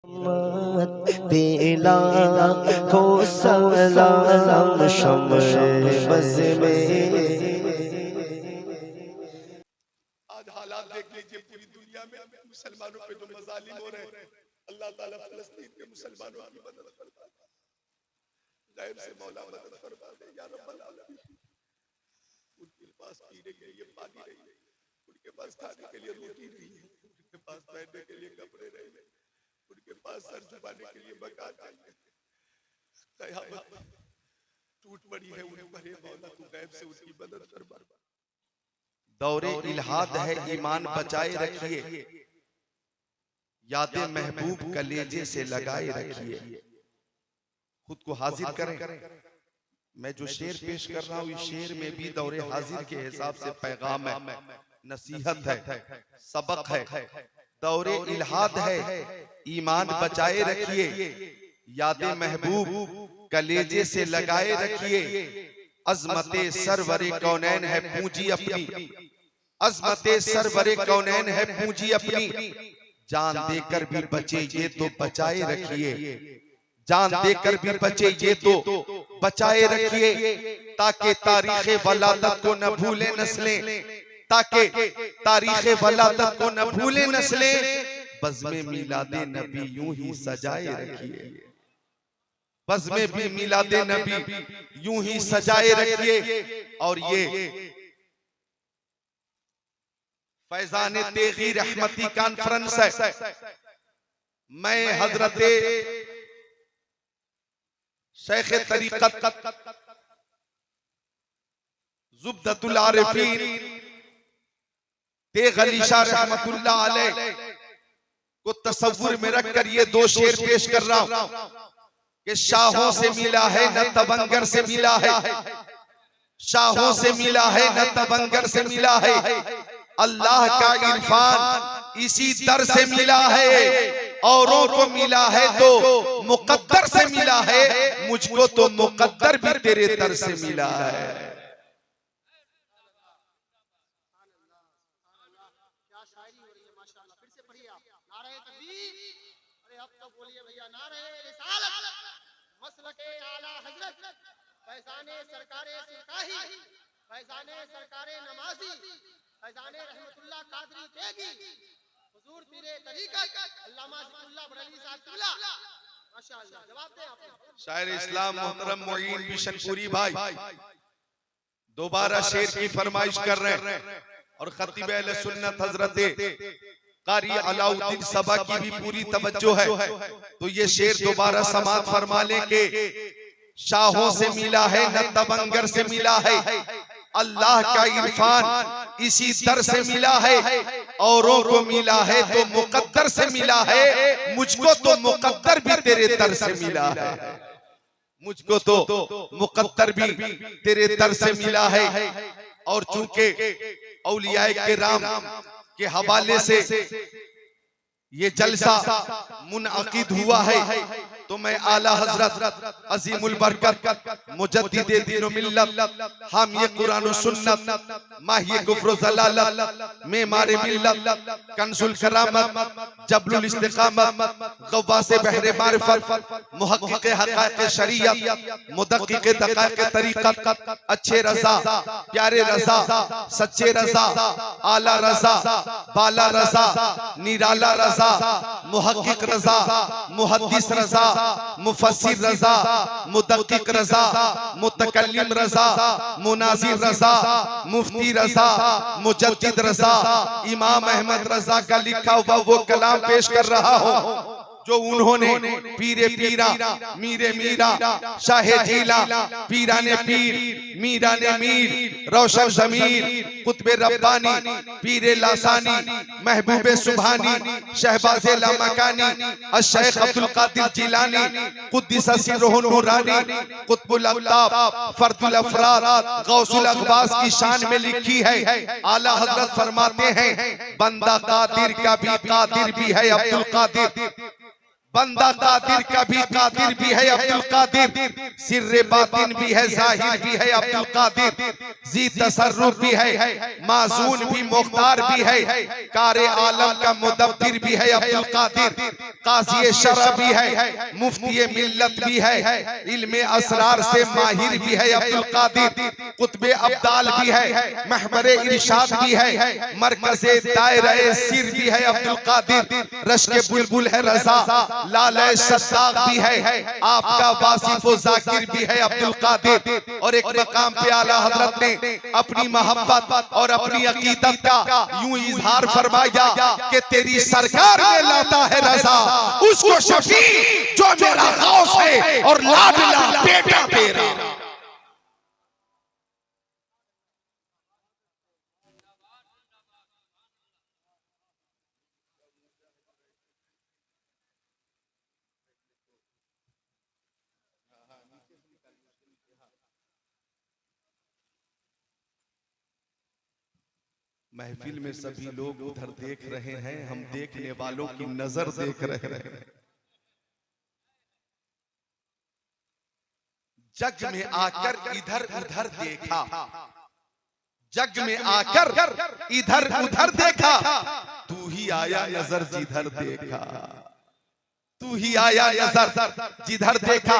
पीला हो सलाम शम्शे बज़ में। आज हालात देख लीजिए पूरी दुनिया में मुसलमानों पे जो मज़ालिम हो रहे हैं, अल्लाह ताला फ़लस्तीन के मुसलमानों की मदद फरमा दे, गैब से मौला मदद फरमा दे या रब्बल आलमीन। उनके पास पीने के लिए पानी नहीं है, उनके पास खाने के लिए रोटी नहीं है, उनके पास पहनने के लिए कपड़े नहीं है, उनके पास सर झुकाने के लिए मकान नहीं है। क़यामत टूट पड़ी है उन पर, मौला तू गैब से उनकी मदद फरमा। दौरे इल्हाद है ईमान बचाए रखिए, याद महबूब कलेजे से लगाए रखिए। खुद को हाजिर करें। मैं जो शेर पेश कर रहा हूँ इस शेर में भी दौरे हाजिर के हिसाब से पैगाम है, नसीहत है, सबक है। दौरे इल्हाद है ईमान बचाए रखिए, याद महबूब कलेजे से लगाए रखिए। अज़मते सरवरे कौनैन है पूंजी अपनी, अज़मते सरवरे कौनैन है पूंजी अपनी। जान देकर भी बचे ये तो बचाए रखिए, जान देकर भी बचे ये तो बचाए रखिए। ताकि तारीख़े वलादत को न भूले नस्लें, ताकि तारीख़े वलादत को न भूले नस्लें। बज़्मे मिलादे नबी यूं ही सजाए रखिए, बज़्मे भी मिलादे नबी यूं ही सजाए रखिए। और ये फैज़ाने तेगी रहमती कॉन्फ्रेंस है। मैं हजरते शेख तरीक़त ज़ुब्दतुल आरिफ़ीन तेग अली शाह रहमतुल्लाह अलैह को तसव्वुर में रखकर ये दो शेर पेश कर रहा हूं कि शाहों से मिला है न तबंगर से मिला है, शाहों से मिला है न तबंगर से मिला है। अल्लाह का इरफान इसी दर से मिला है, औरों को मिला है तो मुकद्दर से मिला है, मुझको तो मुकद्दर भी तेरे दर से मिला है। फैज़ाने सरकारे सिरकाही, फैज़ाने सरकारे नमाज़ी, फैज़ाने रहमतुल्लाह कादरी तेगी, हुज़ूर पीरे तरीक़त अल्लामा ज़िक्रुल्लाह बरनी साहब क़िबला। माशाअल्लाह, जवाब दें आप। शायर इस्लाम मोहतरम मोईन बिशनपुरी भाई दोबारा शेर की फरमाइश कर रहे हैं और खतीब अहले सुन्नत हजरत कारी अलाउद्दीन सबा की भी पूरी तवज्जो है। तो ये शेर दोबारा समाअत फरमा लें कि शाहों से मिला है न तबंगर से मिला है, अल्लाह का इरफान इसी दर से मिला है, औरों को मिला है तो मुकद्दर से मिला है, मुझको तो मुकद्दर भी तेरे दर से मिला है, मुझको तो मुकद्दर भी तेरे दर से मिला है। और चूंकि औलियाए किराम के हवाले से ये जलसा मुनअक़िद हुआ है, तो मैं आला हजरत अजीमुल बरकत मुजद्दिदे दीन व मिल्लत हामी कुरान व सुन्नत माही कुफ्र व ज़लालत मेमारे मिल्लत कंजुल करामत जबलुल इस्तिकामत गवासे बहरे मारिफत मुहक्किक हक़ाइक़ शरीयत मुदक्किक दक़ाइक़ तरीक़त अच्छे रज़ा प्यारे रज़ा सच्चे रज़ा आला रज़ा बाला रज़ा निराला रज़ा मुहक्किक रज़ा मुहद्दिस रज़ा मुफस्सिर रज़ा मुदक्किक रज़ा मुतकल्लिम रज़ा मुनाज़िर रज़ा मुफ्ती रज़ा मुजद्दिद रज़ा इमाम अहमद रज़ा का लिखा हुआ वो कलाम पेश कर रहा हूँ जो उन्होंने पीरे पीरा मीरे मीरा शाहे जीला पीरा ने पीर मीरा ने मीर रोशन ज़मीर कुतबे रब्बानी पीरे लासानी महबूबे सुभानी शहबाज़े लामकानी अश-शेख अब्दुल कादिर जिलानी कुद्दिस सिर्रुहु नूरानी कुतुबुल अक़ताब फर्दुल अफ़राद गौसुल अक़वास की शान में लिखी है। आला हज़रत फरमाते हैं बंदा कादिर का भी कादिर भी है अब्दुल कादिर, बंदा कादिर का भी कादिर भी है अब्दुल कादिर, सिर्रे बातिन भी है जाहिर भी है अब्दुल कादिर, जी तसर्रुफ भी है, माजून भी, मुख्तार भी है, कारे आलम का मुदब्बिर भी है अब्दुल कादिर, काज़ी शरअ भी है, मुफ्ती मिल्लत भी है, इल्मे असरार से माहिर भी है अब्दुल कादिर, कुतबे अब्दाल भी है, महबरे इरशाद भी है, मरकज़े दायरे सिर भी है अब्दुल कादिर, रश्के बुलबुल है रज़ा, लाले सद्दाक भी है, आपका वासिफ व ज़ाकिर भी है अब्दुल कादिर। और एक मकाम पे आला हजरत ने अपनी मोहब्बत और अपनी अकीदत का यूं इजहार फरमाया कि तेरी सरकार में लाता है रज़ा उसको शफी जो मेरा गौस है और लाडला बेटा तेरा। महफिल में सभी लोग उधर देख रहे हैं, हम देखने वालों की नजर देख रहे हैं। जग में आकर इधर उधर देखा, जग में आकर इधर उधर देखा, तू ही आया नजर जिधर देखा, तू ही आया नजर जिधर देखा।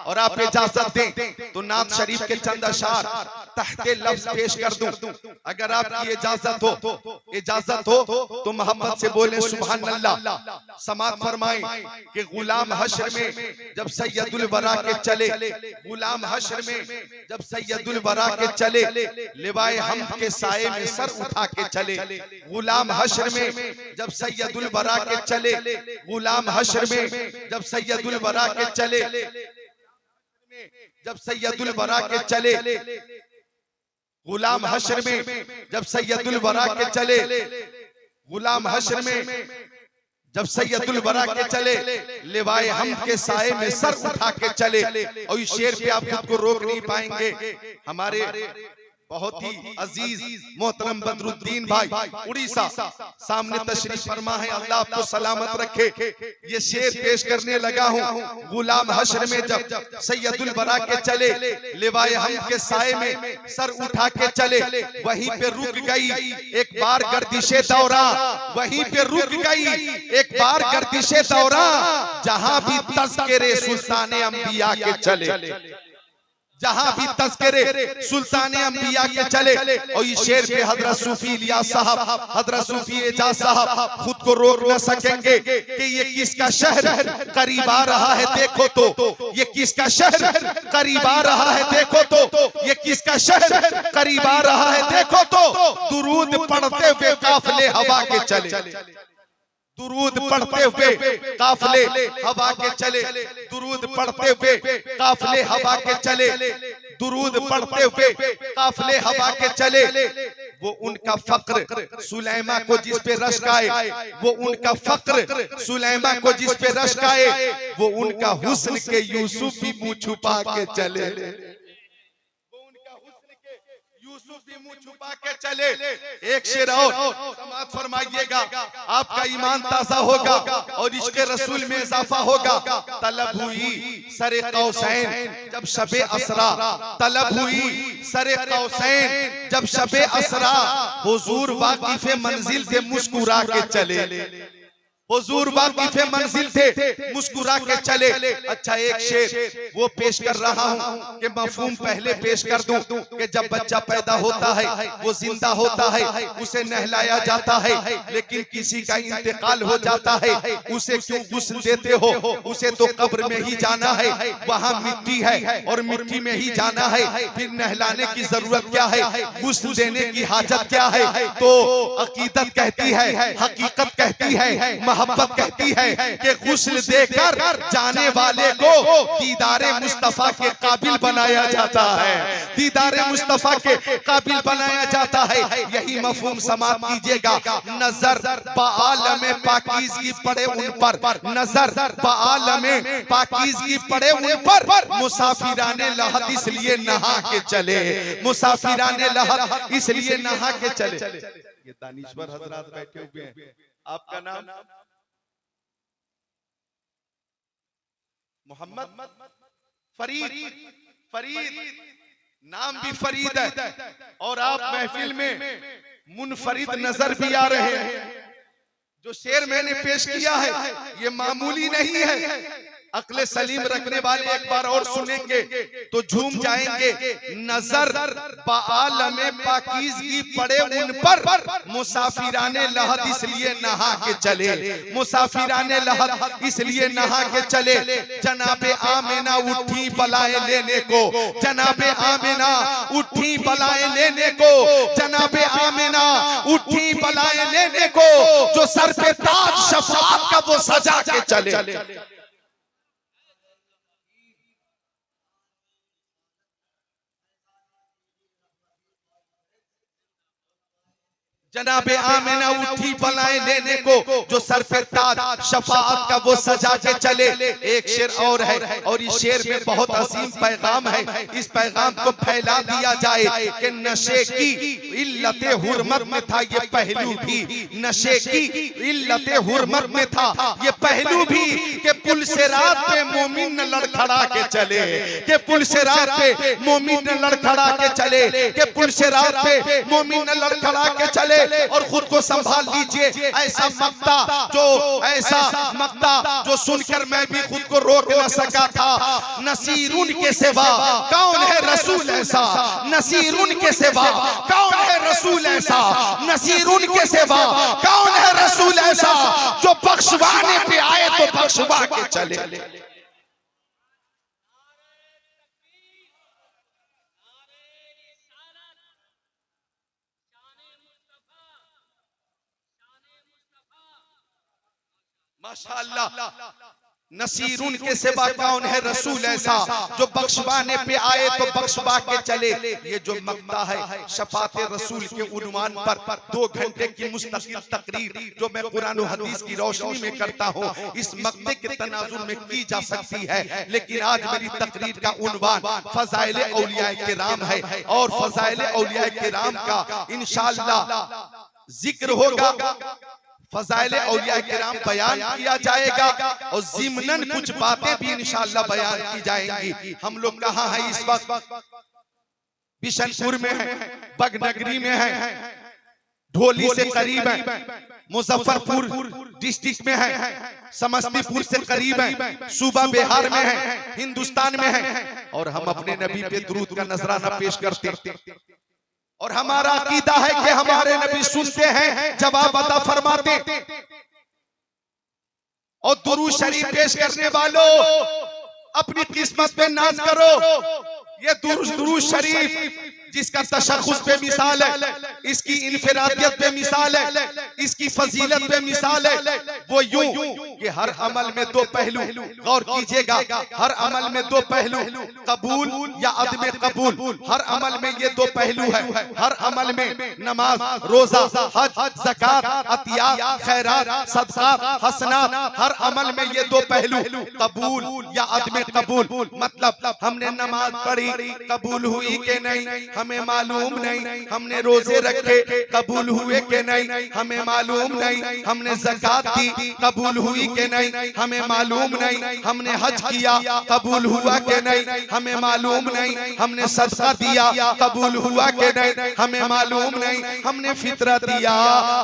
और आप इजाजत दें तो नात शरीफ के चंद अशार तहते लफ्ज पेश कर दूं, अगर आपकी इजाजत हो तो मोहब्बत से बोले सुभान अल्लाह। समात फरमाएं कि गुलाम हश्र में जब सैयदुल वरा के चले, गुलाम हश्र में जब सैयदुल वरा के चले, लिवाए हमद के साए में सर उठा के चले, गुलाम हश्र में जब सैयदुल वरा के चले, गुलाम हश्र में जब सैयदुल वरा के चले, जब सैयदुल वरा के चले, गुलाम हश्र में जब सैयदुल वरा के चले, गुलाम हश्र में जब सैयदुल वरा के चले, लिवाए हमद के साए में सर उठा के चले। और इस शेर पे आप खुद को रोक नहीं पाएंगे। हमारे बहुत ही अजीज मोहतरम बदरुद्दीन भाई उड़ीसा सामने तशरीफ फरमा है, अल्लाह आपको सलामत रखे। ये शेर पेश करने लगा हूँ। गुलाम हश्र में जब सैयदुल वरा के चले, लिवाए हमद के साए में सर उठा के चले, वहीं पे रुक गई एक बार गर्दिशे दौरा, वहीं पे रुक गई एक बार गर्दिशे दौरा, जहां भी तज़किरे सुल्ताने अंबिया के चले, जहां भी तज़किरे सुल्ताने अंबिया के चले। और इस शेर पे हजरत सूफी इलियास साहब, हजरत सूफी एजाज साहब खुद को रोक न सकेंगे कि ये किसका शहर करीब आ रहा है देखो तो, ये किसका शहर करीब आ रहा है देखो तो, ये किसका शहर करीब आ रहा है देखो तो। दुरूद पढ़ते हुए काफिले हवा के चले, दुरूद पढ़ते हुए काफिले हवा के चले, दुरूद पढ़ते हुए काफिले हवा के चले, दुरूद पढ़ते हुए काफिले हवा के चले। वो उनका फक्र सुलैमा को जिस पे रश्क आए, वो उनका फक्र सुलैमा को जिस पे रश्क आए, वो उनका हुस्न के यूसुफ भी मुंह छुपा के चले, यूसुफ भी मुंह छुपा के चले। एक शेर और समात फरमाइएगा, आपका ईमान ताजा होगा और इश्क़े रसूल में इजाफा होगा। तलब हुई सरे कौसैन जब शबे असरा, तलब हुई सरे कौसैन जब शबे असरा, हुजूर वाकिफ़े मंजिल थे मुस्कुरा के चले, हुजूर वाकिफ़े मंजिल थे मुस्कुरा के चले। अच्छा एक शेर वो पेश कर रहा हूँ कि मफहूम पहले पेश कर दूं कि जब बच्चा पैदा होता है वो जिंदा होता है, उसे नहलाया जाता है, लेकिन किसी का इंतकाल हो जाता है, उसे क्यों गुस्ल देते हो? उसे तो कब्र में ही जाना है, वहाँ मिट्टी है और मिट्टी में ही जाना है, फिर नहलाने की जरूरत क्या है, गुस्ल देने की हाजत क्या है? तो अकीदत कहती है, हकीकत कहती है, मोहब्बत कहती है कि गुस्ल देकर जाने वाले को दीदारे मुस्तफा के काबिल बनाया जाता है, दीदारे मुस्तफा के काबिल बनाया जाता है। यही मफहूम समात कीजिएगा। नजर बाआलमे पाकीज़गी पड़े उन पर, नजर बाआलमे पाकीज़गी पड़े उन पर, मुसाफिराने लहद इसलिए नहा के चले, मुसाफिराने लहद इसलिए नहा के चले। ये दानिश्वर हजरात बैठे हुए हैं। आपका नाम मोहम्मद फरीद, फरीद नाम भी फरीद है और आप महफिल में मुनफरिद नजर भी आ रहे हैं। जो शेर मैंने पेश किया है ये मामूली नहीं है। अक्ल सलीम रखने वाले एक बार और सुनेंगे तो झूम जाएंगे। नजर बाआलमे पाकीज़गी पड़े उन पर, मुसाफिराने लहद इसलिए नहा के चले, मुसाफिराने लहद इसलिए नहा के चले। जनाबे आमिना उठी बलाए लेने को, जनाबे आमिना उठी बलाए लेने को, जनाबे आमिना उठी बलाए लेने को। जो सर पे ताज शफाअत का वो सजा के चले। जनाबे आमिना उठी बलाएं लेने को, जो सर पे ताज शफाअत का वो सजा के चले। एक शेर और है और इस शेर में बहुत अजीम पैगाम है। इस पैगाम को फैला दिया जाए कि नशे की इल्लते हुर्मत में था ये पहलू भी, नशे की इल्लते हुर्मत में था ये पहलू भी कि पुल से रात पे मोमिन न लड़खड़ा के चले, कि पुल से रात पे मोमिन न लड़खड़ा के चले, कि पुल से रात पे मोमिन न लड़खड़ा के चले। और खुद को संभाल लीजिए। ऐसा मक्ता जो सुनकर मैं भी खुद को रोक न सका था। नसीरुन के सिवा कौन है रसूल ऐसा, नसीरुन के सिवा कौन है रसूल ऐसा, नसीरुन के सिवा कौन है रसूल ऐसा, जो बख्शवाने पे आए तो बख्शवा के चले। माशाअल्लाह, नसीरुन के सिवा कौन है रसूल ऐसा, जो बख्शवाने पे आए तो बख्शवा के चले। ये जो मक्ता है शफाते रसूल के उन्वान पर 2 घंटे की मुस्तकिल तकरीर जो मैं कुरान और हदीस की रोशनी में करता हूँ, इस मक्ते के तनाजुर में की जा सकती है। लेकिन आज मेरी तकरीर का उन्वान फज़ाइल औलिया किराम है और फज़ाइल औलिया किराम का इंशाअल्लाह जिक्र होगा, फज़ाइल औलिया किराम बयान किया जाएगा और ज़िमनन कुछ बातें भी इंशाअल्लाह बयान की जाएंगी। हम लोग कहाँ हैं इस वक्त? बिशनपुर में है, बगनगरी में है, ढोली से करीब है, मुजफ्फरपुर डिस्ट्रिक्ट में है, समस्तीपुर से करीब है, सूबा बिहार में है, हिंदुस्तान में है। और हम अपने नबी पे दुरूद का नजराना पेश करते और हमारा अकीदा है कि हमारे नबी सुनते हैं, जवाब अता फरमाते। और दुरूद शरीफ पेश करने वालों अपनी किस्मत पे नाज करो। ये दुरूद शरीफ जिसका तशख़्ख़ुस पे मिसाल है, इसकी इनफिरादियत पे मिसाल है, इसकी फजीलत पे मिसाल है। वो यूं कि हर अमल में 2 पहलू, गौर कीजिएगा, हर अमल में 2 पहलू, कबूल या अदम कबूल। हर अमल में ये 2 पहलू है। हर अमल में नमाज, रोजा, हज, ज़कात, अतिया, खैरात, सदका, हसनात, हर अमल में ये 2 पहलू, कबूल या अदम कबूल। मतलब हमने नमाज पढ़ी, कबूल हुई के नहीं हमें मालूम नहीं, हमने रोजे रखे, कबूल हुए के नहीं हमें मालूम नहीं, हमने ज़कात दी, कबूल हुई के नहीं हमें मालूम नहीं, हमने हज किया, कबूल हुआ के नहीं हमें मालूम नहीं, हमने सदका दिया, कबूल हुआ के नहीं हमें मालूम नहीं, हमने फितरा दिया,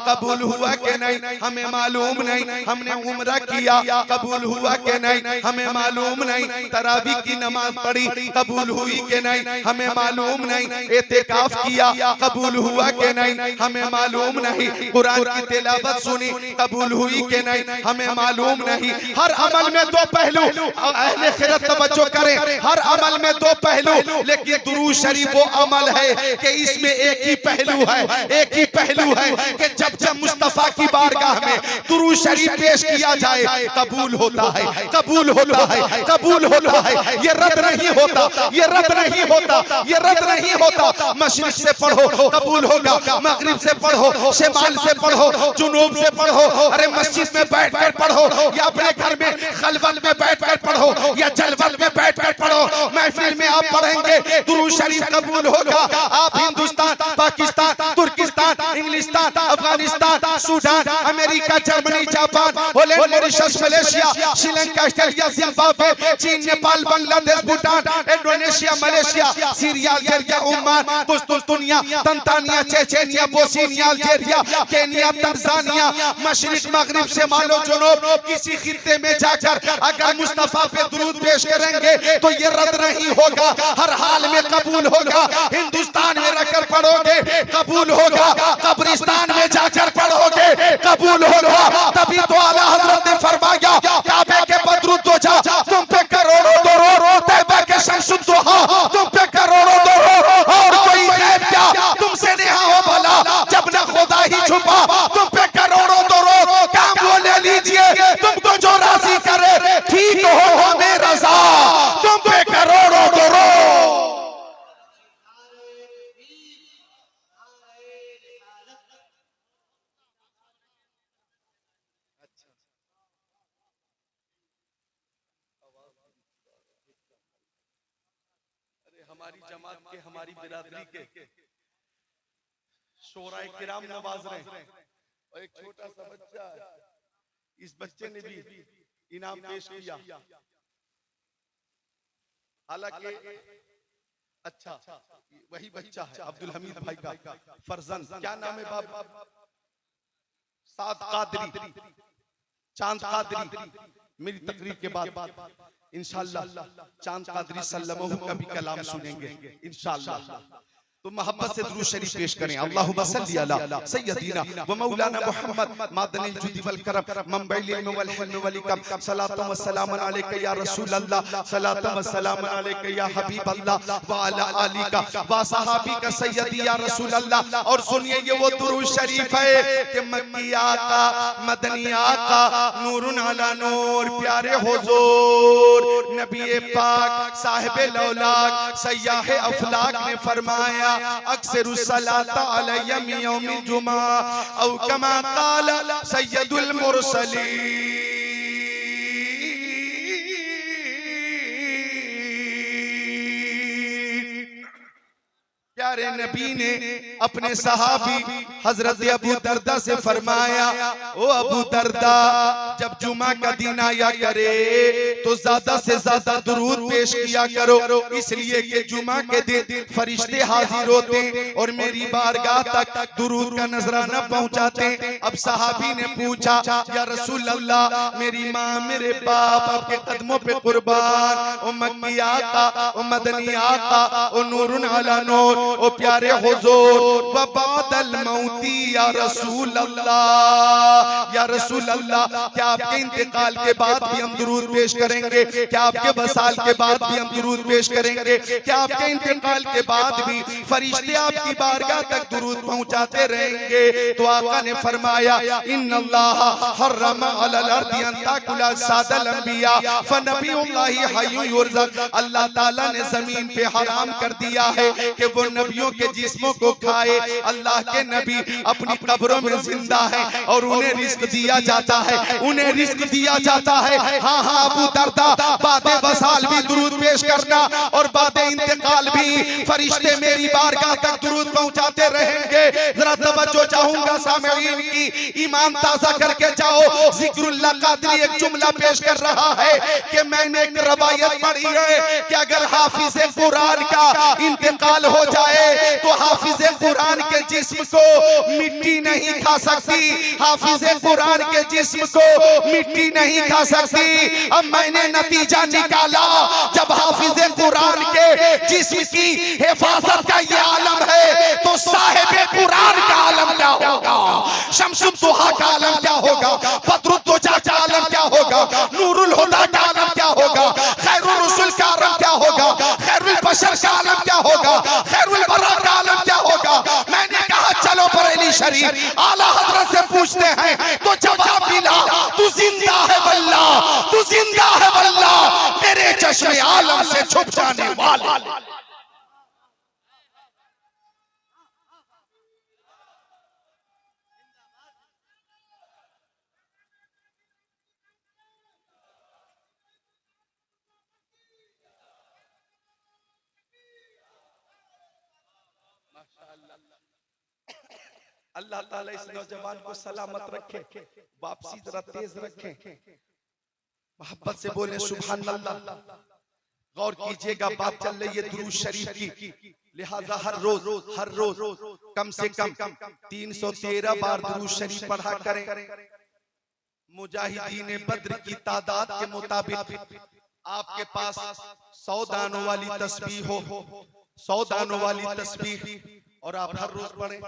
कबूल हुआ के नहीं हमें मालूम नहीं, हमने उम्रा किया, कबूल हुआ के नहीं हमें मालूम नहीं, तरावी की नमाज पढ़ी, कबूल हुई के नहीं हमें मालूम नहीं, एतेकाफ किया, कबूल हुआ के नहीं हमें मालूम नहीं, कुरान की तिलावत सुनी, कबूल हुई के नहीं हमें मालूम नहीं। हर अमल में 2 पहलू, अहले खिरत तवज्जो करें, हर अमल में 2 पहलू। लेकिन दुरूद शरीफ वो अमल है कि इसमें एक ही पहलू है, एक ही पहलू है कि जब जब मुस्तफा की बारगाह में दुरूद शरीफ पेश किया जाए कबूल होता है, कबूल होता है, कबूल होता है। ये रद्द नहीं होता, ये रद्द नहीं होता, ये रद्द नहीं होता। मशरिक से पढ़ो कबूल होगा, मगरिब से पढ़ो, शिमाल से पढ़ो, जुनूब से पढ़ो, अरे मस्जिद में बैठकर पढ़ो या अपने घर में खलवत में बैठकर पढ़ो या जलवत में बैठकर पढ़ो, महफिल में आप पढ़ेंगे दुरूद शरीफ कबूल होगा। आप हिंदुस्तान, पाकिस्तान, तुर्किस्तान, इंग्लिस्तान, Afghanistan, Sudan, America, Germany, Japan, Holland, Mauritius, Malaysia, Sri Lanka, Australia, Zimbabwe, चीन, Nepal, Bangladesh, Bhutan, Indonesia, Malaysia, Syria, Algeria, Oman, कुस्तुनतुनिया, Tanzania, Chechnya, Bosnia, Algeria, Kenya, Tanzania, मशरिक, मगरिब, शिमाल और जुनूब, किसी खित्ते में जाकर अगर मुस्तफा पे दुरूद पेश करेंगे तो ये रद्द नहीं होगा, हर हाल में कबूल होगा। हिंदुस्तान में रखकर पढ़ोगे कबूल होगा, कब्रिस्तान में जाकर पढ़ोगे कबूल होगा। तभी तो आला हजरत ने फरमाया काबे के बदरू तो जा, तुम पे करोड़ों दरूद, तैबा के शमसुद्दोहा तुम पे करोड़ों दरूद, और कोई गैब क्या तुमसे नेहा हो भला, जब न खुदा ही छुपा तुम पे करोड़ों दरूद। काम वो ले लीजिए तुमको जो राजी करे, ठीक हो हमें रजा, तुम पे करोड़ों दरूद। हमारी जमात के, हमारी बिरादरी के शोराए किराम नवाज रहे हैं, और एक छोटा सा बच्चा है, इस बच्चे ने भी इनाम पेश किया। हालांकि अच्छा वही बच्चा है अब्दुल हमीद भाई का फर्जंद, क्या नाम है बाप? साद कादरी, चांद कादरी। मेरी तकरीर के बाद इंशाअल्लाह चांद कादरी सल्लल्लाहु का भी कलाम सुनेंगे इंशाअल्लाह। तो मोहब्बत से दुरूद शरीफ पेश करें। अल्लाहुम्मा सल्ली अला सय्यदीना व मौलाना मुहम्मद मादनिल जुदी वल करम मंबइल इल्म वल हिल्म वल इकम सलातु व सलामन अलैका या रसूल अल्लाह, सलातु व सलामन अलैका या हबीब अल्लाह व अला आलिका व सहाबीका सय्यदी या रसूल अल्लाह। और सुनिए ये वो दुरूद शरीफ है कि मक्की आका, मदनी आका, नूरुन अला नूर, प्यारे हुजूर नबी पाक साहिब लौलाक सयाह अफलाक ने फरमाया अक्सरुस सलाता अलैया मिन यौमिल जुमा औ कमा क़ाल सय्यदुल मुरसलीन। प्यारे नबी ने अपने सहाबी हजरत अबू दरदा से फरमाया, ओ अबू दरदा जब जुमा का दिन आया करे तो ज्यादा से ज्यादा दुरूद पेश किया करो, इसलिए कि जुमा के दिन फरिश्ते हाजिर होते और मेरी बारगाह तक दुरूद का नजराना पहुंचाते। अब सहाबी ने पूछा या रसूल अल्लाह मेरी माँ मेरे बाप आपके कदमों पे कुर्बान, ओ मक्की आका, ओ मदनी आका, ओ नूरुन अला नूर, ओ प्यारे हुजूर व बादल मौती या रसूल अल्लाह, या रसूल अल्लाह क्या आपके इंतकाल के बाद भी हम दुरूद पेश करेंगे? क्या आपके वसाल के बाद भी हम दुरूद पेश करेंगे? क्या आपके इंतकाल के बाद भी फरिश्ते आपकी बारगाह तक दुरूद पहुंचाते रहेंगे? तो आका ने फरमाया इन्नल्लाह हर्रम अलल अर्दी अन ताकुला सादल अंबिया फनबियुल्लाहि हय्युन युरज़क। अल्लाह ताला ने जमीन पे हराम कर दिया है कि वो नबियों के जिस्मों को खाए। अल्लाह के नबी अपनी कब्रों में जिंदा है और उन्हें रिस्क दिया जाता है, उन्हें रिस्क दिया जाता है। हाँ हाँ अबू दरदा बादे वसाल भी दुरूद पेश करना और बादे इंतकाल भी फरिश्ते मेरी बारगाह तक दुरूद पहुंचाते रहेंगे। जरा तवज्जो चाहूंगा सामईन की, ईमान ताजा करके जाओ। जिक्रुल्लाह कादरी एक जुमला पेश कर रहा है कि मैंने एक रवायत पढ़ी है कि अगर हाफिज कुरान का इंतकाल हो जाए तो हाफिज कुरान के जिस्म को मिट्टी नहीं खा सकती, हाफिज कुरान के जिस्म को मिट्टी नहीं खा सकती। अब मैंने नतीजा निकाला जब हाफिज कुरान के जिस्म की हिफाजत का ये आलम है तो साहिब कुरान का आलम क्या होगा, शम्सुद्दोहा का आलम क्या होगा, बदरुद्दोजा का आलम क्या होगा, नूरुल हुदा का आलम क्या होगा, खैरुल रसूल का आलम क्या होगा, खैरुल बशर का आलम क्या होगा, खैरुल बरा का आलम क्या होगा। मैंने कहा चलो बरेली शरीफ आला हजरत से पूछते हैं, तो जवाब मिला तू जिंदा है वल्लाह, तू जिंदा है वल्लाह, तेरे चश्मे आलम से छुप जाने वाला। अल्लाह ताला इस नौजवान को सलामत रखे, वापसी जरा तेज रखे, मोहब्बत से बोले सुभान अल्लाह। गौर कीजिएगा, बात चल रही है दुरूद शरीफ की, लिहाजा हर रोज कम से कम 313 बार दुरूद शरीफ पढ़ा करें। मुजाहिदीन बद्र की तादाद के मुताबिक आपके पास 100 दानों वाली तस्बीह हो, 100 दानों वाली तस्बीह, और आप हर रोज पढ़ें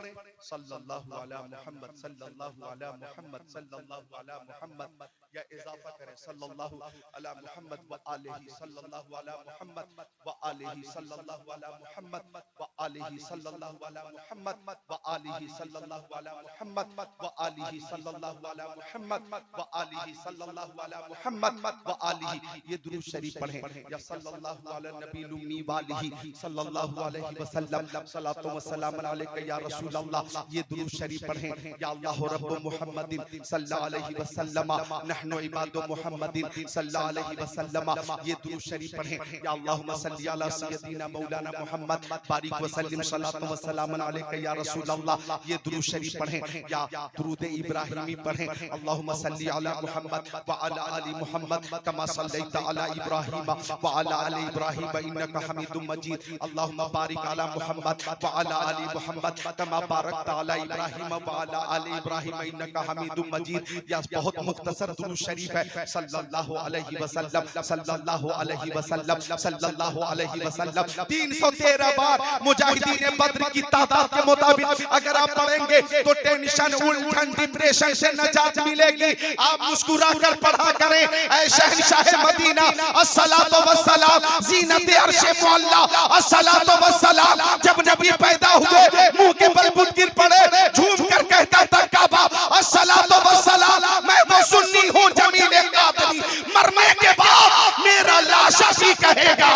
सल्लल्लाहु अला मुहम्मद सल्लल्लाहु अला मुहम्मद सल्लल्लाहु अला मुहम्मद, या इजाफा करें सल्लल्लाहु अला मुहम्मद व आलिही सल्लल्लाहु अला मुहम्मद व आलिही सल्लल्लाहु अला मुहम्मद व आलिही सल्लल्लाहु अला मुहम्मद व आलिही सल्लल्लाहु अला मुहम्मद व आलिही सल्लल्लाहु अला मुहम्मद व आलिही सल्लल्लाहु अला मुहम्मद व आलिही, ये दुरूद शरीफ पढ़ें, या सल्लल्लाहु अला नबील उम्मी वालिही सल्लल्लाहु अलैहि वसल्लम सलातो व सलाम अलैका या रसूल अल्लाह, ये दुरूद शरीफ पढ़ें, या अल्लाह रब्बु मुहम्मदिन सल्लल्लाहु अलैहि वसल्लम नहनु इबादु मुहम्मदिन सल्लल्लाहु अलैहि वसल्लम, ये दुरूद शरीफ पढ़ें, या अल्लाहुम्मा सल्ली अला सय्यदिना मौलाना मुहम्मद बारिक व सल्लिम सलातो व सलाम अलैका या रसूल अल्लाह, ये दुरूद शरीफ पढ़ें, या दुरूद इब्राहिमी पढ़ें, अल्लाहुम्मा सल्ली अला मुहम्मद व अला आलि मुहम्मद कमा सल्लैता अला इब्राहीम व अला आलि इब्राहीम इन्नका हमीदुम मजीद, अल्लाहुम्मा बारिक अला मुहम्मद व अला आलि मुहम्मद कमा बारकता अला इब्राहीम व अला आलि इब्राहीम इन्नका हमीदुम मजीद। यह बहुत मुख्तसर दुरूद शरीफ है, सल्लल्लाहु अलैहि वसल्लम सल्लल्लाहु अलैहि वसल्लम सल्लल्लाहु अलैहि वसल्लम 313 बार मुजाहिदीन बद्र की तादाद के मुताबिक अगर आप पढ़ेंगे तो टेंशन, उलझन, डिप्रेशन से नजात मिलेगी। आप मुस्कुरा कर पढ़ा करें, ऐ शहंशाह मदीना अस्सलातु वस्सलाम ज़ीनत अर्श मुअल्ला अस्सलातु वस्सलाम, जब नबी पैदा हुए मुंह के बल गिर पड़े, झूम कर कहता था काबा अस्सलातु वस्सलाम, मैं वो सुन्नी हूं जमील कादरी, मरने के बाद मेरा लाशा भी कहेगा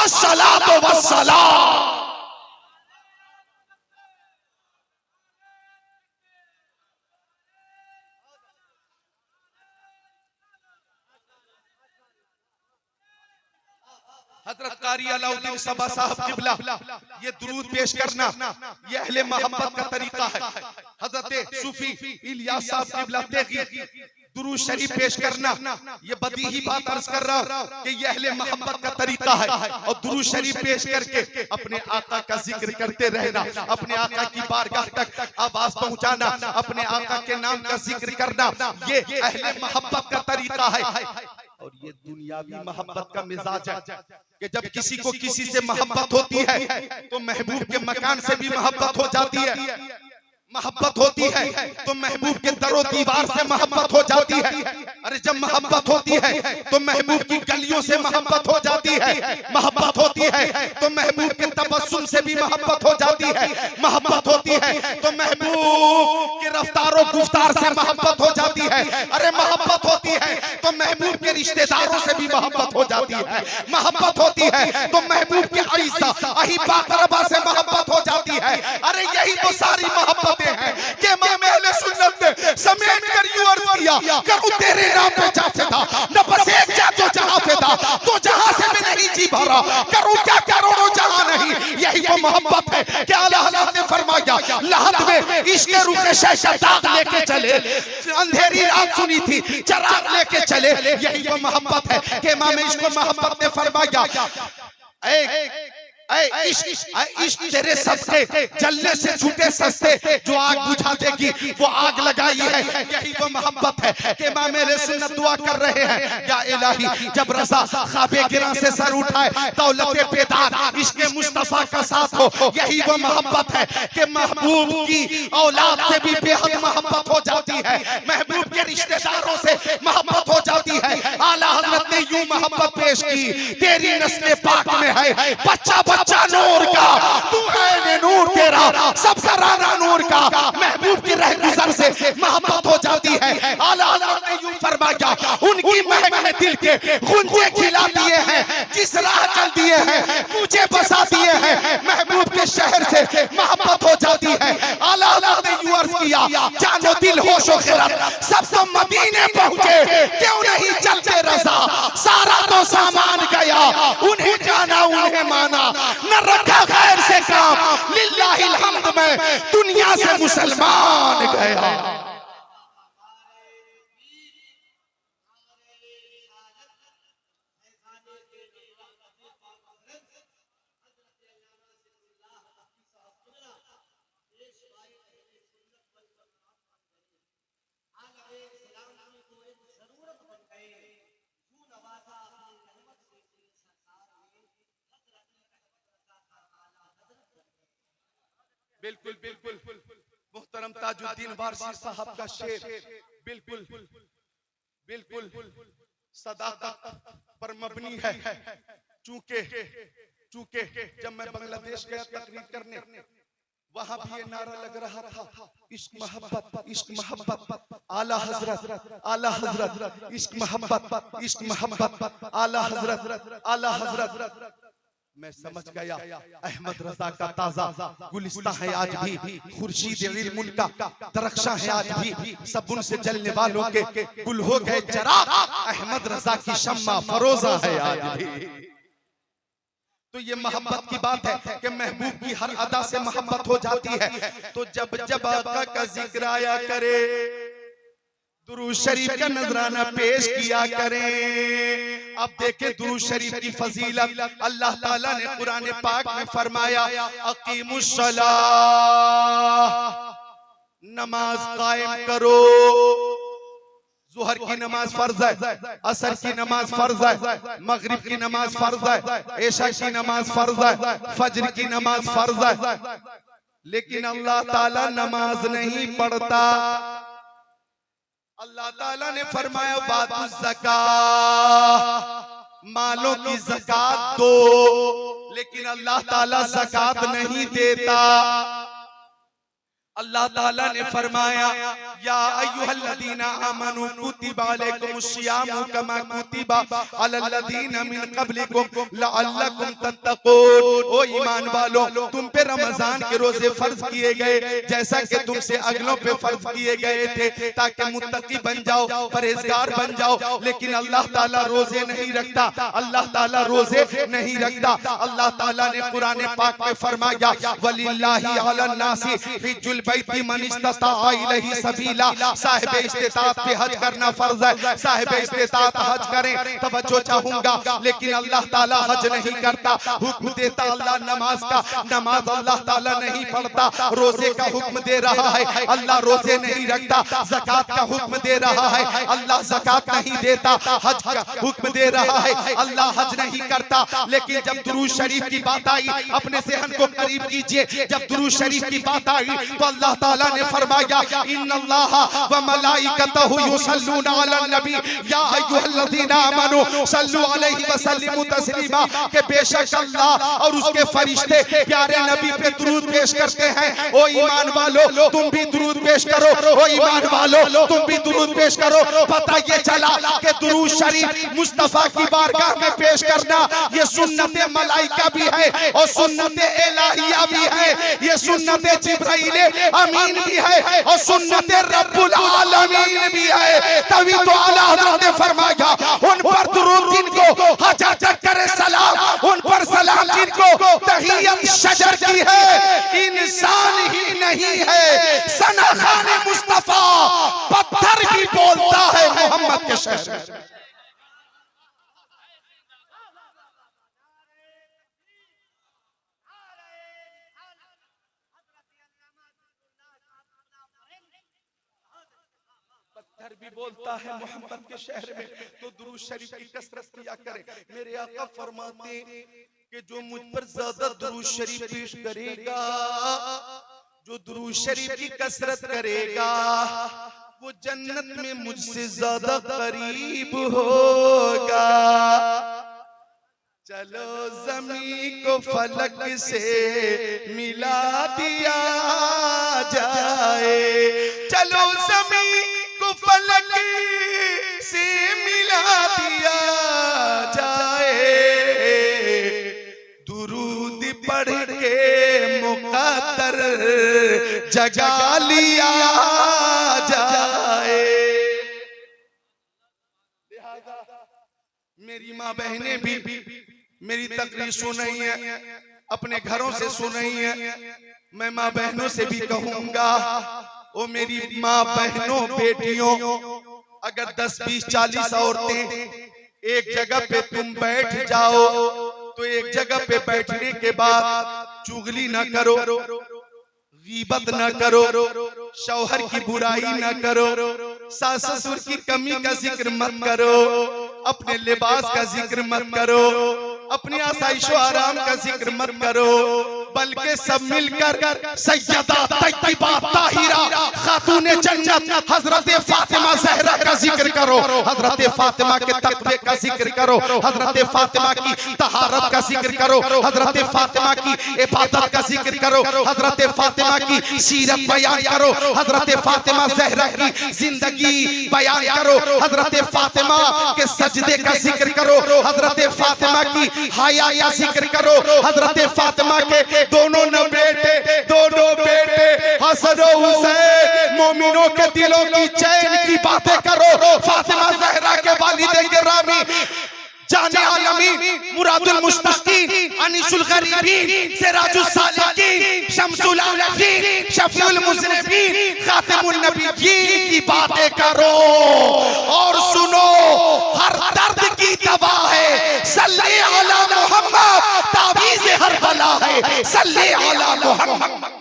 अस्सलातु वस्सलाम। हजरत कारी अलाउद्दीन सबा साहब किबला, ये दुरूद पेश करना ये अहले मोहब्बत का तरीका है। हजरत सूफी इलियास साहब किबला तेगी दुरूद शरीफ पेश करना, ये बदीही बात अर्ज कर रहा हूं कि ये अहले मोहब्बत का तरीका है। और दुरूद शरीफ पेश करके अपने आका का जिक्र करते रहना, अपने आका की बारगाह तक आवाज पहुंचाना, अपने आका के नाम का जिक्र करना, ये अहले मोहब्बत का तरीका है। और ये दुनियावी मोहब्बत का मिजाज है कि जब किसी को किसी से मोहब्बत होती है तो महबूब के मकान से भी मोहब्बत हो जाती है, मोहब्बत होती है तो महबूब के दरो दीवार से मोहब्बत हो जाती है। अरे जब मोहब्बत होती है तो महबूब की गलियों से मोहब्बत हो जाती है, मोहब्बत होती है तो महबूब के तबस्सुम से भी मोहब्बत हो जाती है, मोहब्बत होती है तो महबूब के रफ्तारों गुफ्तार से मोहब्बत हो जाती है। अरे मोहब्बत होती है तो महबूब के रिश्तेदारों से भी मोहब्बत हो जाती है, मोहब्बत होती है तो महबूब के ऐसा अही बाकरबा से मोहब्बत हो जाती है। अरे यही तो सारी मोहब्बत हैं कि इमाम अहले सुन्नत ने समेट कर यूं अर्ज किया, करूं तेरे नाम पे जा फिदा, न बस एक जा तो जहां फिदा, तो जहां से भी नहीं जी भरा, करूं क्या करोड़ों जहां नहीं। यही वो मोहब्बत है कि आला हज़रत ने फरमाया, लहद में इश्क रुखे शह दाग लेके चले, अंधेरी रात सुनी थी चराग लेके चले। यही वो मोहब्बत है कि इमाम इश्क मोहब्बत ने फरमाया, इश्क तेरे सस्ते जलने से छूटे सस्ते, जो आग बुझा देगी वो आग लगाई है। यही वो मोहब्बत है कि इमाम अहले सुन्नत दुआ कर रहे हैं, या इलाही जब रज़ा ख्वाबे गिरां से सर उठाए, दौलते बेदार इश्क मुस्तफा का साथ हो। यही वो मोहब्बत है कि महबूब की औलाद से भी बेहद मोहब्बत हो जाती है, महबूब के रिश्तेदारों से मोहब्बत हो जाती है। आला हज़रत ने यूं मोहब्बत पेश की, तेरी नस्ल पाक में है बच्चा बच्चा नूर का, तू है नूर तेरा सब सराना नूर का। महबूब की रहगुजर से मोहब्बत हो जाती है। आला हज़रत ने यूं फरमाया, उनकी महक में दिल के गुंजे खिला दिए हैं, जिस राह चल दिए हैं मुझे बसा दिए हैं। महबूब के शहर से मोहब्बत हो जाती है। आला हज़रत ने यूं अर्ज किया, जानो दिल होशो खिरत सब तो मदीने पहुंचे, क्यों नहीं चलते रज़ा, सारा तो सामान गया, उन्हें जाना उन्हें माना, न रखा खैर से काम लिल्लाहिल हम्द में दुनिया से मुसलमान गया। बिल्कुल बिल्कुल मुहतरम ताजुद्दीन वारसी साहब का शेर बिल्कुल बिल्कुल सदाकत पर मबनी है। चूंकि जब मैं बांग्लादेश गया तकरीर करने, वहां भी ये नारा लग रहा था, इश्क मोहब्बत आला हजरत इश्क मोहब्बत आला हजरत। मैं समझ गया अहमद रजा का ताजा गुलिस्ता है आज भी, खुर्शीद इल्म का दरख्शां है आज भी, सब उनसे जलने वालों के गुल हो गए जरा, अहमद रजा की शम्मा फरोजा है आज भी। तो ये मोहब्बत की बात है कि महबूब की हर अदा से मोहब्बत हो जाती है। तो जब जब आका का जिक्र आया करे, दुरूद शरीफ का नजराना पेश किया करें। अब देखें दुरूद शरीफ की फजीलत, अल्लाह ताला ने कुरान पाक में फरमाया, अकीमुस्सलाह, नमाज कायम करो। ज़ुहर की नमाज फर्ज है, असर की नमाज फर्ज है, मगरिब की नमाज फर्ज है, इशा की नमाज फर्ज है, फज्र की नमाज फर्ज है, लेकिन अल्लाह ताला नमाज नहीं पढ़ता। अल्लाह ताला ने फरमाया बातु ज़कात, मालों की ज़कात दो, लेकिन अल्लाह ताला ज़कात नहीं देता। अल्लाह ताला ने फरमाया, या अय्युहल्लज़ीना आमनू कुतिबा अलैकुमुस्सियामु कमा कुतिबा अलल्लज़ीना मिन क़ब्लिकुम लअल्लकुम तत्तक़ून। ओ ईमान वालों, तुम पे रमजान के रोजे फर्ज किए गए जैसा कि तुमसे अगलों पे फर्ज किए गए थे, ताकि मुत्तकी बन जाओ, परहेजगार बन जाओ। लेकिन अल्लाह ताला रोजे नहीं रखता, अल्लाह ताला रोजे नहीं रखता। अल्लाह ताला ने कुरान पाक में फरमाया, वलिल्लाहि अलन नासी हिज्जुल बैती मन इस्तताअ इलैहि सबीला। साहिब इस्तिताअत पे हज करना फर्ज है, साहिब इस्तिताअत हज करें। तवज्जो चाहूंगा, लेकिन अल्लाह ताला हज नहीं करता, हुक्म देता अल्लाह नमाज का, नमाज अल्लाह ताला नहीं पढ़ता। रोजे का हुक्म दे रहा है, अल्लाह रोजे नहीं रखता। ज़कात का हुक्म दे रहा है, अल्लाह ज़कात नहीं देता। हज का हुक्म दे रहा है, अल्लाह हज नहीं करता। लेकिन जब दुरूद शरीफ की बात आई, अपने ज़हन को करीब कीजिए, जब दुरूद शरीफ की बात आई तो अल्लाह ताला ने फरमाया, इन्नल्लाह व मलाइकतहु युसल्लूना अलन नबी या अय्युहल्लज़ीना आमनू सल्लु अलैहि व सल्लिमू तस्लीमा, के बेशक अल्लाह और उसके फरिश्ते प्यारे नबी पे दुरूद पेश करते हैं। ओ ईमान वालों, तुम भी दुरूद पेश करो। ओ ईमान वालों, तुम भी दुरूद पेश करो। पता ये चला कि दुरूद शरीफ मुस्तफा की बारगाह में पेश करना ये सुन्नत मलाइका भी है और सुन्नत इलाहिया भी है, ये सुन्नत जिब्राइल अमीन भी है और सुन्नत रब्बुल आलमीन भी है। तभी तो आला हज़रत ने फरमाया, उन पर दुरूद जिनको हज़रत करे सलाम, उन पर सलाम जिनको तहियत शजर की है, इंसान ही नहीं है सनाखान मुस्तफा, पत्थर भी बोलता है मोहम्मद के शहर में। पत्थर भी बोलता है मोहम्मद के शहर में। तो दुरूद शरीफ की कसरत किया करें। मेरे आका फरमाते कि जो मुझ पर ज्यादा दुरूद शरीफ पेश करेगा, जो दुरूद शरीफ की कसरत करेगा, वो जन्नत में मुझसे ज्यादा करीब होगा। चलो ज़मीं को फलक से मिला दिया जाए, चलो ज़मीं को फलक से मिला दिया जाए, दुरूद पढ़ के मुक़द्दर जगा लिया जाए। लिहाजा मेरी माँ बहनें भी मेरी तकरीर सुन रही है, अपने घरों से सुन रही है, मैं माँ बहनों से भी कहूंगा, ओ मेरी माँ बहनों बेटियों, अगर 10, 20, 40 औरतें एक जगह पे तुम बैठ जाओ तो एक जगह पे बैठने के बाद चुगली न करो, गीबत न करो, शौहर की बुराई न करो, सास ससुर की कमी का जिक्र मत करो, अपने लिबास का जिक्र मत करो, अपनी आसाइशो आराम का जिक्र मत करो, बल्कि सब मिलकर सैयदा तैयबा ताहिरा खातूने जन्नत हजरत फातिमा ज़हरा का जिक्र करो, हजरत फातिमा के तक़वे का जिक्र करो, हजरत फातिमा की तहारत का जिक्र करो, हजरत फातिमा की इबादत का जिक्र करो, हजरत फातिमा की सीरत बयान करो, हजरत फातिमा ज़हरा की जिंदगी बयान करो, हजरत फातिमा के सजदे का जिक्र करो, हजरत फातिमा की हया का जिक्र करो, हजरत फातिमा के दोनों बेटे हसन और हुसैन मोमिनों के दिलों की चैन की बातें करो, फातिमा ज़हरा के वालिद गिरामी जाने आलमीन मुरादुल मुश्ताकीन अनीसुल गरीबीन सिराजुल सालिकीन शम्सुल आरिफीन शफीउल मुज़निबीन खातिमुन नबिय्यीन की बातें करो और सुनो, हर दर्द की दवा है सल्ले अला मोहम्मद, ताबीज़ हर बला है सल्ले अला मोहम्मद।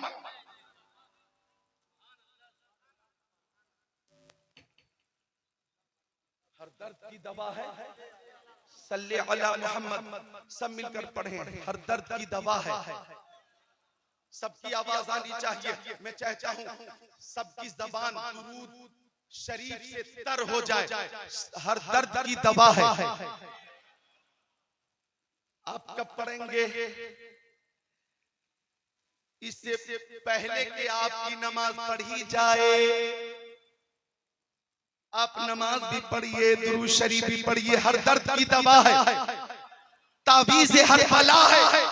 हर दर्द की दवा है सल्ले अला मोहम्मद, सब मिलकर पढ़ें, हर दर्द की दवा है। सबकी आवाज आनी चाहिए, मैं चाहता हूं सबकी जबान दुरूद शरीफ से तर हो जाए, हर दर्द की दवा है। आप कब पढ़ेंगे? इससे पहले कि आपकी नमाज पढ़ी जाए, आप नमाज भी पढ़िए, दुरूद शरीफ भी पढ़िए, हर दर्द की दवा है, तावीज़ हर बला है,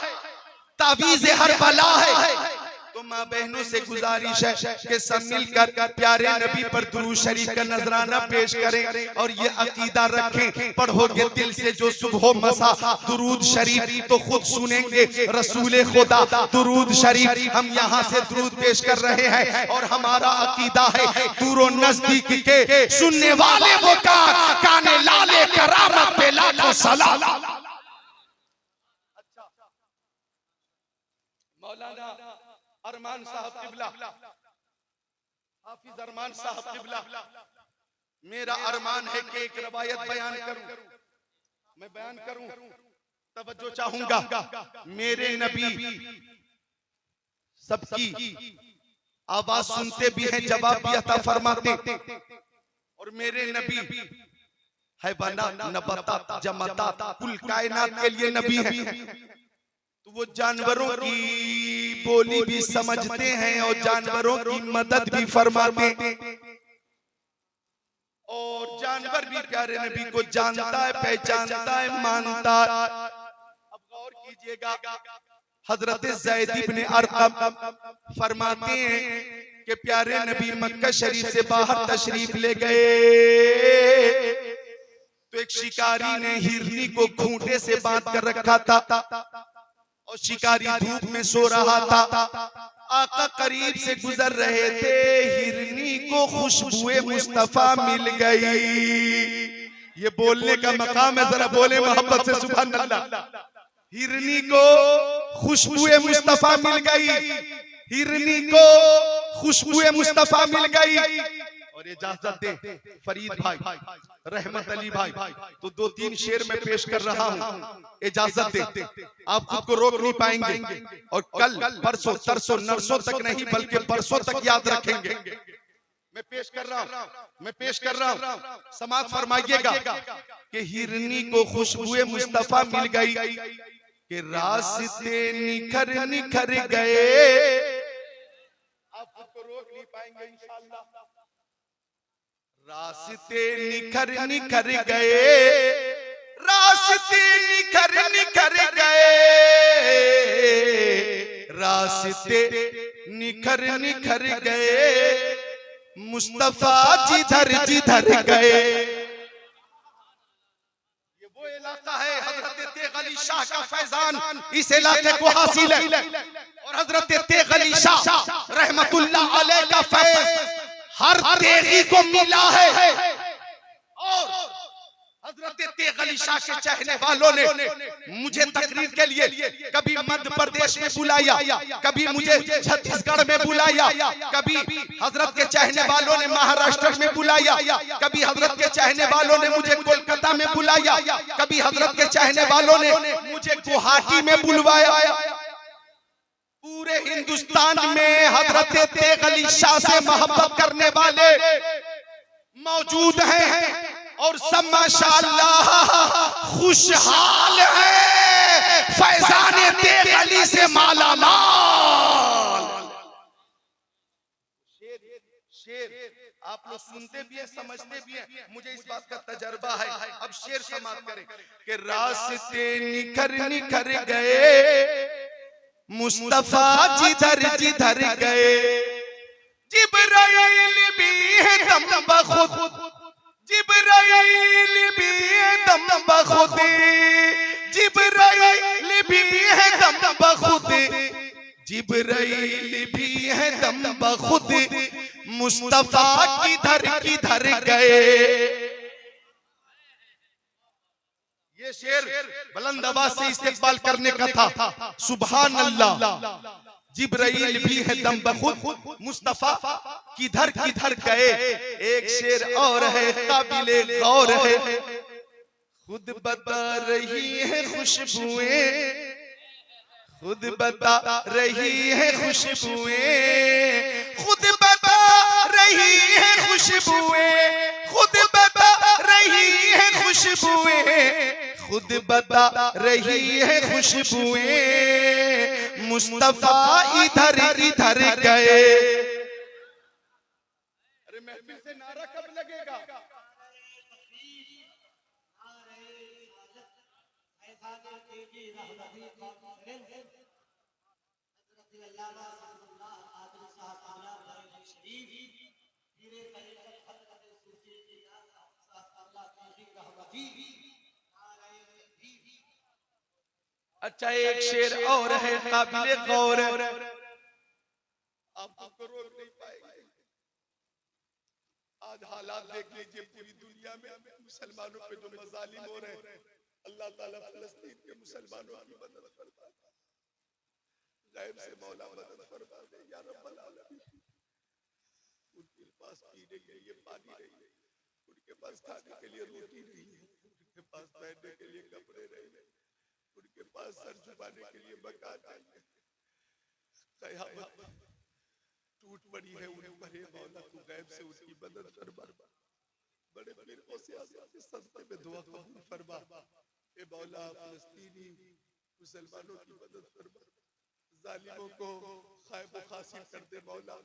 तावीज़ हर बला है। तो माँ बहनों से गुजारिश है कि सब मिलकर प्यारे नबी पर दुरूद शरीफ का नजराना पेश करें और ये अकीदा रखें, पढ़ोगे दिल से जो सुबह मसा दुरूद शरीफ तो खुद सुनेंगे रसूल खुदा दुरूद शरीफ। हम यहाँ से दुरूद पेश कर रहे हैं और हमारा अकीदा है दूरो नजदीक के सुनने वाले वो काने लाले करामत पे लाखों सलाम। मौलाना अरमान साहब किबला, हाफिज अरमान साहब किबला, मेरा अरमान है कि एक रवायत बयान करूं, मैं बयान करूं, तवज्जो चाहूंगा। मेरे नबी सबकी आवाज सुनते भी हैं, जवाब भी अता फरमाते, और मेरे नबी हैवानात नबातात जमातात कुल कायनात के लिए नबी हैं। तो वो जानवरों की बोली भी समझते हैं और जानवरों की मदद भी फरमाते हैं, और जानवर भी प्यारे नबी को जानता है, पहचानता है, मानता है। अब गौर कीजिएगा, हजरत ज़ैद इब्न अरक़म फरमाते हैं कि प्यारे नबी मक्का शरीफ से बाहर तशरीफ ले गए तो एक शिकारी ने हिरनी को खूंटे से बांध कर रखा था और शिकारी धूप में सो रहा था। आका करीब से गुजर रहे थे, हिरनी को खुशबुए मुस्तफा मिल गई। ये बोलने का मकाम है, जरा बोले मोहब्बत से सुभान अल्लाह। हिरनी को खुशबुए मुस्तफा मिल गई, हिरनी को खुशबुए मुस्तफा मिल गई। और इजाजत दे फरीद भाई, रहमत अली भाई, तो 2-3 शेर में पेश कर रहा हूँ, इजाजत दे, आप खुद को रोक नहीं पाएंगे और कल परसों तरसों नरसों तक नहीं बल्कि परसों तक याद रखेंगे। मैं पेश कर रहा हूँ, समाज फरमाइएगा कि हिरनी को खुशबुए मुस्तफा मिल गई कि रास्ते निखर निखर गए। आप खुद को रोक नहीं पाएंगे इंशाअल्लाह। रास्ते निखर निखर गए, रास्ते निखर निखर गए, रास्ते निखर निखर गए, मुस्तफा जिधर जिधर गए। ये वो इलाका है हजरत तेगल अली शाह का फैजान इस इलाके को हासिल है और हजरत तेग अली शाह रहमतुल्लाह अलैह का फैज हर तेगी को मिला है। और हजरत तेग अली शाह के चाहने वालों ने मुझे तकरीर के लिए कभी मध्य प्रदेश में बुलाया, कभी मुझे छत्तीसगढ़ में बुलाया, कभी हजरत के चाहने वालों ने महाराष्ट्र में बुलाया, कभी हजरत के चाहने वालों ने मुझे कोलकाता में बुलाया, कभी हजरत के चाहने वालों ने मुझे गुवाहाटी में बुलवाया। पूरे हिंदुस्तान में हजरत तेग अली शाह से मोहब्बत करने वाले मौजूद हैं और सब माशाअल्लाह खुशहाल है, फैजान तेग अली से माला माल। शेर आप लोग सुनते भी हैं, समझते भी हैं, मुझे इस बात का तजर्बा है। अब शेर समाप्त करें कि रास्ते निखर निखर गए मुस्तफा जिधर जिधर गए, जिब्राइल भी है दम बखुद, जिब्राइल भी है दम बखुद, जिब्राइल भी है दम बखुद, जिब्राइल भी है दम बखुद, मुस्तफा किधर किधर गए। ये शेर बुलंद आवाज से इस्तेमाल करने का था। सुभान अल्लाह। जिब्राइल भी है दम बखुद, मुस्तफा किधर किधर गए। एक शेर और है काबिले गौर है, खुद बता रही है खुशबुएं, खुद बता रही है खुशबुएं, खुद बता रही है खुशबुएं, खुद बता रही है खुशबुएं, खुद बता रही है खुशबुएं, मुस्तफा इधर इधर गए। अरे महफिल से नारा कब लगेगा? अच्छा एक शेर और है काबिले गौर, आप आपको रोक नहीं पाएंगे। आज हालात देख लीजिए पूरी दुनिया में मुसलमानों पे जो मजालिम हो रहे हैं, अल्लाह ताला फलस्तीन के मुसलमानों की मदद फरमा दे, गैब से मौला मदद फरमा दे या रब्बल आलमीन। उनके पास पीने के लिए पानी नहीं है, उनके पास खाने के लिए रोटी नहीं है, उनके पास पहनने के लिए कपड़े नहीं है, उनके पास सर झुकाने के लिए मकान नहीं है। कयामत टूट पड़ी है उन पर, हे मौला तू गैब से उनकी मदद फरमा, बड़े पीर गौसे आज़म के सदक़े में दुआ कबूल फरमा। हे मौला फलस्तीनी मुसलमानों की मदद फरमा, जालिमों को खाइब खासिब कर दे मौला,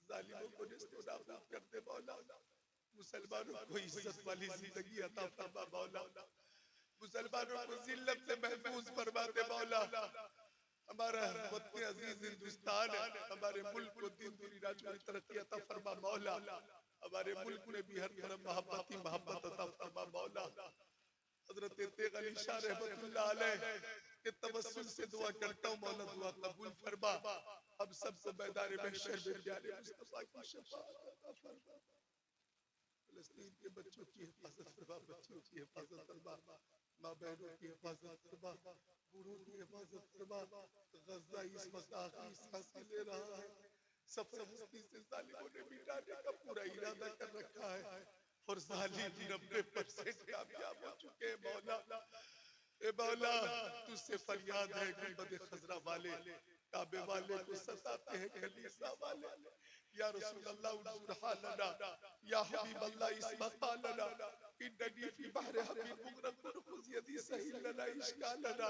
जालिमों को निस्तो नाबूद कर दे मौला, मुसलमानों को इज्जत वाली जिंदगी अता फरमा मौला, मुसलमानों को जिल्लत से महफूज फरमा दे मौला। हमारा वतन अजीज हिंदुस्तान है, हमारे मुल्क को दिन दुनिया की तरक्की अता फरमा मौला, हमारे मुल्क में भी हर तरफ मोहब्बत ही मोहब्बत अता फरमा मौला। हजरत तेग अली शाह रहमतुल्लाह अलैह के तवस्सुल से दुआ करता हूँ मौला, दुआ कबूल फरमा। अब सबको मैदान महशर में जाने मुस्तफा की शफाअत अता फरमा। फलस्तीन के बच्चों की हिफाजत फरमा, बच्चियों की हिफाजत फरमा, माँ बहनों की हिफाजत फरमा, बूढ़ों की हिफाजत फरमा। गज़ा इस वक्त आखिरी सांसें ले रहा है, सफर हस्ती से जालिमों ने मिटाने का पूरा इरादा कर रखा है और जालिम 90% कामयाब हो चुके हैं मौला। ए मौला तुझसे फरियाद है, गुंबद खजरा वाले काबे वाले को सताते हैं कलीसा वाले, या रसूल अल्लाह उन्जुर हालना, या हबीब अल्लाह इस्मत हालना, इन्ननी फी बहर हबीब मुगरक़ुन खुज़ यदी सहील लना इश्कालना,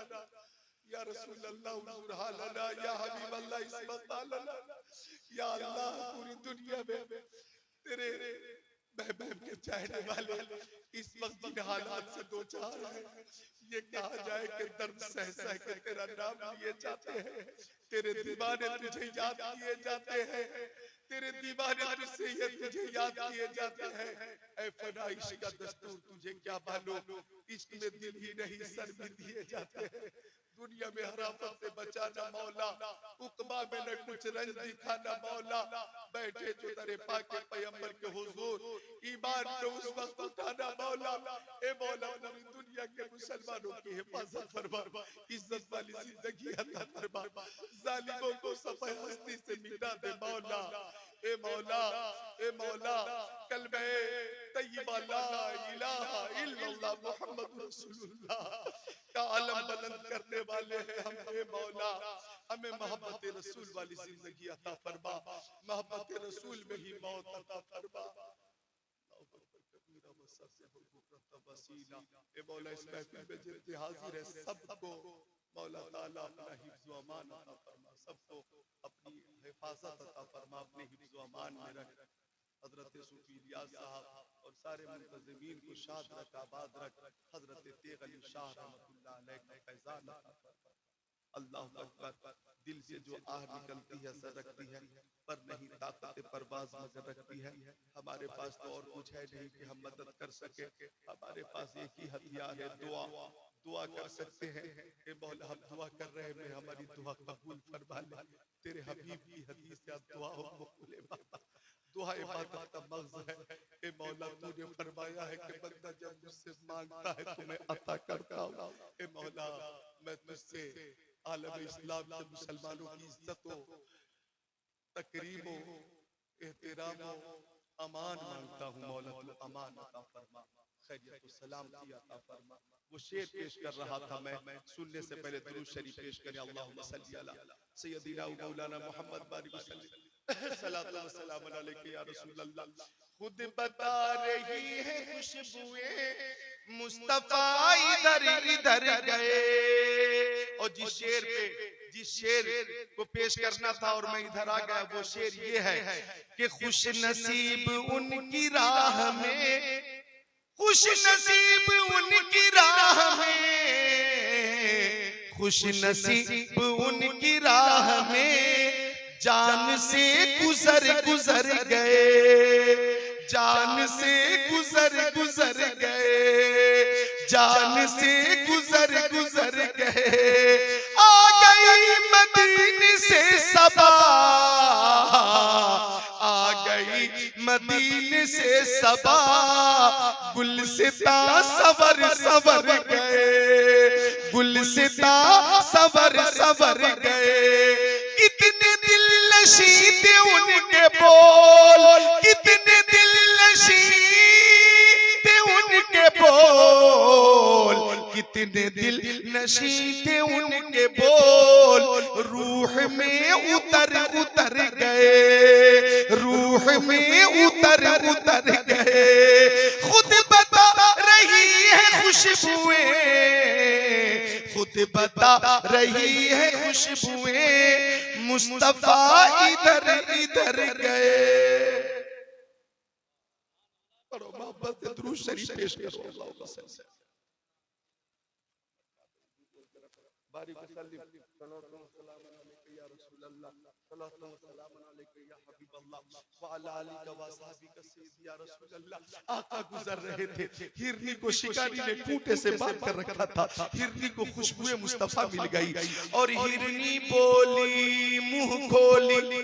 या रसूल अल्लाह उन्जुर हालना, या हबीब अल्लाह इस्मत हालना। या अल्लाह पूरी दुनिया में तेरे महबूब के चाहने वाले इस वक्त जिन हालात से दो चार है, ये कहा जाए कि दर्द सह सह के तेरा नाम लिए जाते हैं, तेरे दीवाने तुझे याद किए जाते हैं, तेरे दीवाने तुझसे ये तुझे याद किए जाते हैं। ऐ फना इश्क का दस्तूर तुझे क्या मालूम, इश्क में दिल ही नहीं सर भी दिए जाते हैं। दुनिया में हराफत से बचाना मौला, उकबा में न कुछ रंज दिखाना मौला, बैठे जो तेरे पाक पैगंबर के हुजूर ईमान पे उस वक्त उठाना मौला। ए मौला पूरी दुनिया के मुसलमानों की हिफाजत फरमा, इज्जत वाली जिंदगी अता फरमा, जालिमों को सफाई हस्ती से मिटा दे मौला। ए मौला, ए मौला, कलमे तय्यबा ला इलाहा इल्लल्लाह मुहम्मद रसूलुल्लाह का आलम बुलंद करने वाले हैं हम। ए मौला, हमें मोहब्बत रसूल वाली जिंदगी अता फरमा, मोहब्बत रसूल में ही मौत अता फरमा। ए मौला, इस महफिल में जितने हाजिर है सबको मौला ताला अपना हिफ्ज़ व अमान अता फरमा, सबको अपनी हिफाजत अता फरमा, अपने हिफ्ज़ व अमान में रख। हजरत सूफी इलियास साहब और सारे मुंतज़िमीन को शाद रख, आबाद रख। हजरत तेग अली शाह रहमतुल्लाह अलैह का फैज़ान अता फरमा। अल्लाहु अकबर। दिल से जो आह निकलती है सरकती है, पर नहीं ताकत परवाज़ मगर रखती है। हमारे पास तो और कुछ है नहीं कि हम मदद कर सके, हमारे पास एक ही हथियार है, दुआ। दुआ कर सकते हैं। ए मौला, हम दुआ कर रहे हैं, हमारी दुआ कबूल फरमा ले। तेरे हबीब की हदीस है, दुआ दुआ इबादत का मग़ज़ है। ए मौला, तूने फरमाया है कि बंदा जब मुझसे मांगता है तो मैं अता करता हूँ। ए मौला, मैं तुझसे आलम इस्लाम के मुसलमानों की इज्जत हो, तकरीम हो, एहतराम हो, अमान मांगता हूँ। मौला, तू अमान अता फरमा, खैरियत व सलामती अता फरमा। वो शेर पेश कर रहा था, मैं सुनने से पहले दुरूद शरीफ पेश करें। अल्लाहुम्मा सल्ली अला सय्यदिना व मौलाना मुहम्मद बारिक वसल्लम सल्लल्लाहु अलैहि वसल्लम अलैहि या रसूल अल्लाह। खुद बता रही है खुशबुएं मुस्तफा इधर इधर गए। और जिस शेर को पेश करना था और मैं इधर आ गया, वो शेर ये है कि खुश नसीब उनकी राह में, खुश नसीब उनकी राह में, खुश नसीब उनकी राह में जान से गुजर गुजर गए, जान से गुजर गुजर गए, जान से गुजर गुजर गए। आ गई मदीने से सबा, आ गई मदीने से सबा, गुलसिता सवर सवर गए, गुलसिता सवर सवर गए। कितने दिल नशी थे उनके बोल, कितने दिल नशी थे उनके बोल, कितने दिल नशी थे उनके बोल। रूह में उतर उतर गए, रूह में उतर उतर गए। खुद बता रही है खुशबुएं, खुद बता रही है खुशबुएं मुस्तफा इधर इधर गए। और मोहब्बत से दुरूद शरीफ पेश करो। अल्लाहुम्मा सल्ली बारिक वसल्लिम सल्लल्लाहु अलैहि या रसूल अल्लाह, सल्लल्लाहु अलैहि या हबीब अल्लाह, व अला आलिका व असहाबिका सय्यदी या रसूल अल्लाह। आका गुजर रहे थे, हिरनी को शिकारी ने खूंटे से बांध कर रखा था। हिरनी को खुशबुए मुस्तफा मिल गई और हिरनी बोली मुंह खोली,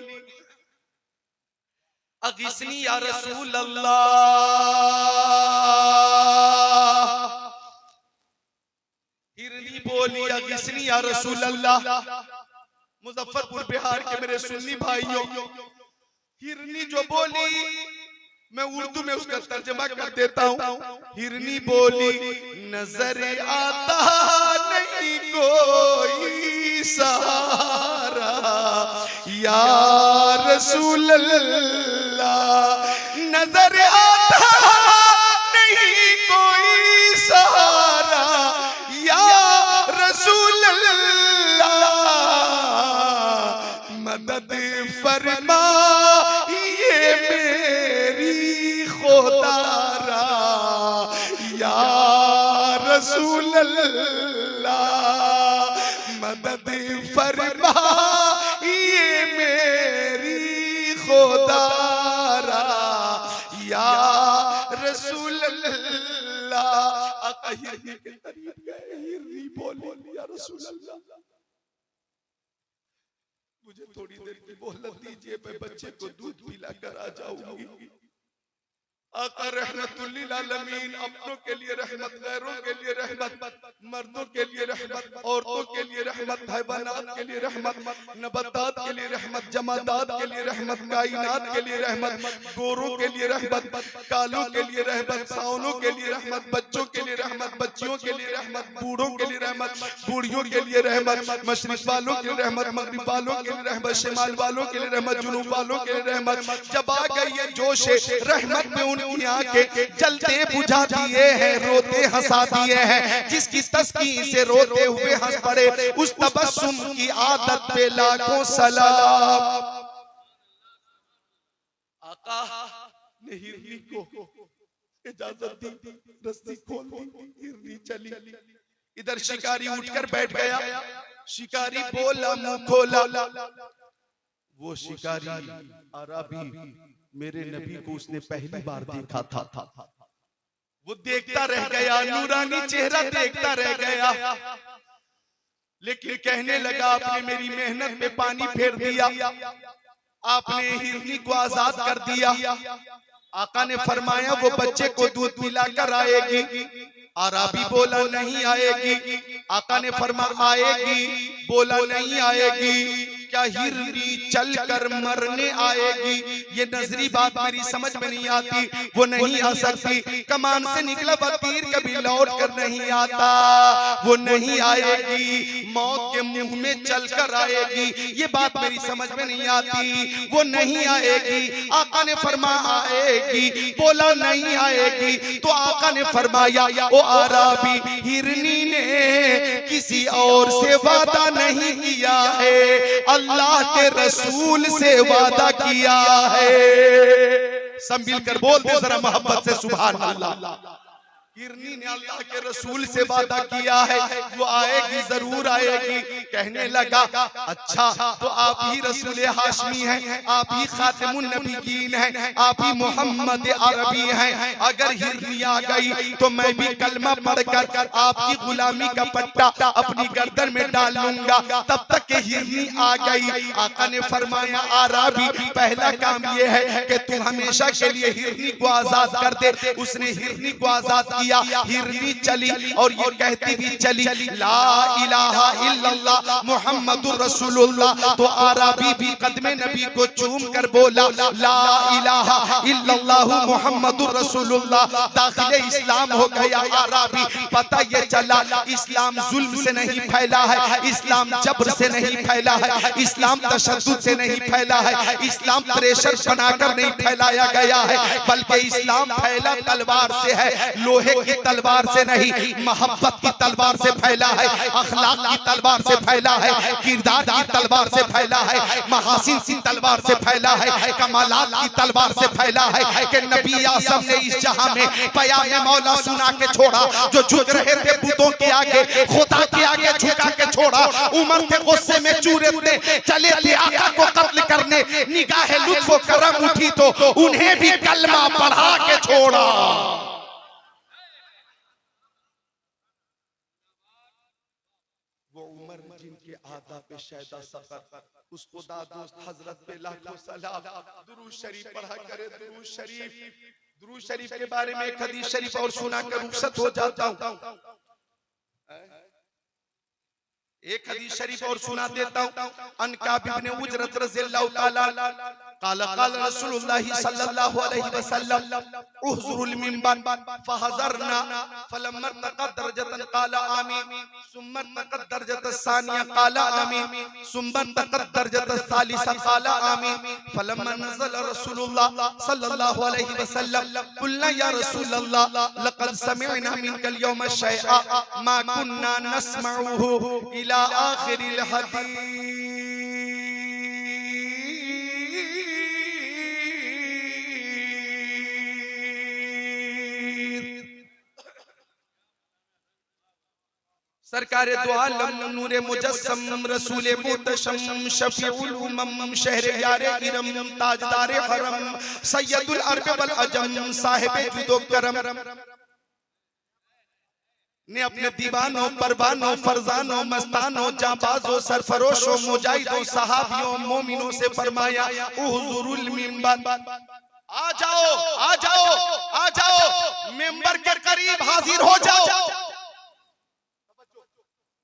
अगिस्नी या रसूल अल्लाह। हिरनी बोली अगिस्नी या रसूल अल्लाह। मुजफ्फरपुर बिहार के मेरे सुन्नी भाइयों, हिरनी जो बोली, मैं उर्दू में उसका तर्जमा कर देता हूँ। हिरनी बोली नजर आता नहीं कोई सहारा या रसूल अल्लाह, नजर आता नहीं कोई सहारा या रसूल अल्लाह। मदद फरमा ये मेरी खुदारा या रसूल अल्लाह, मदद फरमा ये मेरी खुदा आका हिरनी के करीब गए, हिरनी बोली, या रसूल अल्लाह मुझे थोड़ी देर की मोहलत दीजिए, मैं बच्चे को दूध पिलाकर आ जाऊंगी। आका रहमतुल लिल आलमीन अपनों के लिए रहमत, गैरों के लिए रहमत, मर्दों के लिए रहमत, औरतों के लिए रहमत, हैवानात के लिए रहमत, नबातात के लिए रहमत, जमादात के लिए रहमत, कायनात के लिए रहमत, गोरों के लिए रहमत, कालों के लिए रहमत, सावनों के लिए रहमत, बच्चों के लिए रहमत, बच्चियों के लिए रहमत, बूढ़ों के लिए रहमत, बूढ़ियों के लिए रहमत, मशरिक वालों के लिए रहमत, मगरिब वालों के लिए रहमत, शिमाल वालों के लिए रहमत, जुनूब वालों के लिए रहमत। जब आ गई ये जोश रहमत में उनकी आंखें जलते बुझा दिए हैं, रोते हंसा दिए हैं। जिसकी तस्कीन से रोते हुए हंस पड़े, उस तबस्सुम की आदत पे लाखों सलाम। आका ने हिरनी को इजाजत दी, रस्सी खोल दी, हिरनी चली। इधर शिकारी उठकर बैठ गया, शिकारी बोला, मुंह खोला। वो शिकारी अरबी मेरे नबी को उसने पहली बार देखा था। वो देखता रह गया, नूरानी चेहरा देखता रह गया, लेकिन कहने लगा आपने मेरी मेहनत में पानी फेर दिया, आपने हिरनी को आजाद कर दिया। आका ने फरमाया वो बच्चे को दूध पिलाकर आएगी। अरबी बोला नहीं आएगी। आका ने फरमाया आएगी, बोला नहीं आएगी। क्या हिरनी चलकर मरने आएगी? ये नजरी बात मेरी समझ में नहीं आती। वो नहीं आ सकती, कमान से निकला हुआ तीर कभी लौट कर नहीं आता। वो नहीं आएगी, मौत के मुंह में चलकर आएगी, ये बात मेरी समझ में नहीं आती। वो नहीं आएगी। आका ने फरमाया आएगी, बोला नहीं आएगी। तो आका ने फरमाया ओ अरबी, हिरनी ने किसी और से वादा नहीं किया है, अल्लाह के रसूल से वादा किया है। सब मिलकर बोल दे जरा मोहब्बत से सुभान अल्लाह। हिरनी ने अल्लाह के रसूल से वादा किया है, वो आएगी, जरूर आएगी। कहने लगा अच्छा तो आप ही रसूल हाशमी हैं, आप ही खातिमुन नबीयीन हैं, आप ही मोहम्मद अरबी हैं। अगर हिरनी आ गई तो मैं भी कलमा पढ़कर आपकी गुलामी का पट्टा अपनी गर्दन में डाल लूंगा। तब तक के हिरनी आ गई। आका ने फरमाया अरबी पहला काम ये है कि तू हमेशा के लिए हिरनी को आजाद कर दे। उसने हिरनी को आजाद किया, हिरनी चली और ये कहती भी चली ला इलाहा इल्लल्लाह मुहम्मदुर रसूलुल्लाह। तो अरबी भी कदमे नबी को चूम कर बोला ला इलाहा इल्लल्लाह मुहम्मदुर रसूलुल्लाह। दाखिले इस्लाम हो गया अरबी। पता ये चला इस्लाम जुल्म से नहीं फैला है, इस्लाम जबर से नहीं फैला है, इस्लाम तशद्दुद से नहीं फैला है, इस्लाम प्रेशर बनाकर नहीं फैलाया गया है, बल्कि इस्लाम फैला तलवार से है, लोहे की तलवार से नहीं, मोहब्बत की तलवार से फैला है, अखलाक की तलवार से फैला है, किरदार की तलवार से फैला है, महासिन की तलवार से फैला है, कमालात की तलवार से फैला है। कि नबी आसम ने इस जहां में पयाम मौला सुना के छोड़ा। जो झुक रहे थे बुतों के आगे, खुदा के आगे झुका के छोड़ा। उमर के गुस्से में चूरे थे, चले थे आका को कत्ल करने। निगाह लुत्फ व करम उठी तो उन्हें भी कलमा पढ़ा के छोड़ा। जिनके आदा पे शायदा सफर, उस खुदा दोस्त हजरत पे लाखों सलाम। दुरूद शरीफ पढ़ा करे, दुरूद शरीफ। दुरूद शरीफ के बारे में एक हदीस शरीफ और सुना कर रुखसत हो जाता हूँ। एक हदीस शरीफ और सुना देता हूँ। अन काब इब्न उजरत रज़ियल्लाहु ताला काला काला रसूलुल्लाह सल्लल्लाहु अलैहि वसल्लम उहजुरुल मिंबर फहज़रना फलम्मा तक़द्दर दरजतन काला आमीन सुम्मा तक़द्दर दरजत सानिया काला आमीन सुम्मा तक़द्दर दरजत सालिसा काला आमीन फलम्मा नज़ल रसूलुल्लाह सल्लल्लाहु अलैहि वसल्लम कुल्ला या रसूलल्लाह लक़द समिअना मिनकल यौम शैआ मा कुन्ना नस्मउहु इला आखिरिल हदीस। सरकार दो आलम नूरे मुजस्सम रसूल मुतशम शफीउल उमम शहर यारे इरम ताजदार हरम सैयदुल अरब वल अजम साहिब जुदो करम। ने अपने दीवानों, परवानों, फरजानों, मस्तानों, जाबाजों, सरफरोशों, मुजाहिदों, सहाबियों, मोमिनों से फरमाया उहुजुरुल मिंबर, आ जाओ, आ जाओ, आ जाओ, मिंबर के करीब हाजिर हो जाओ।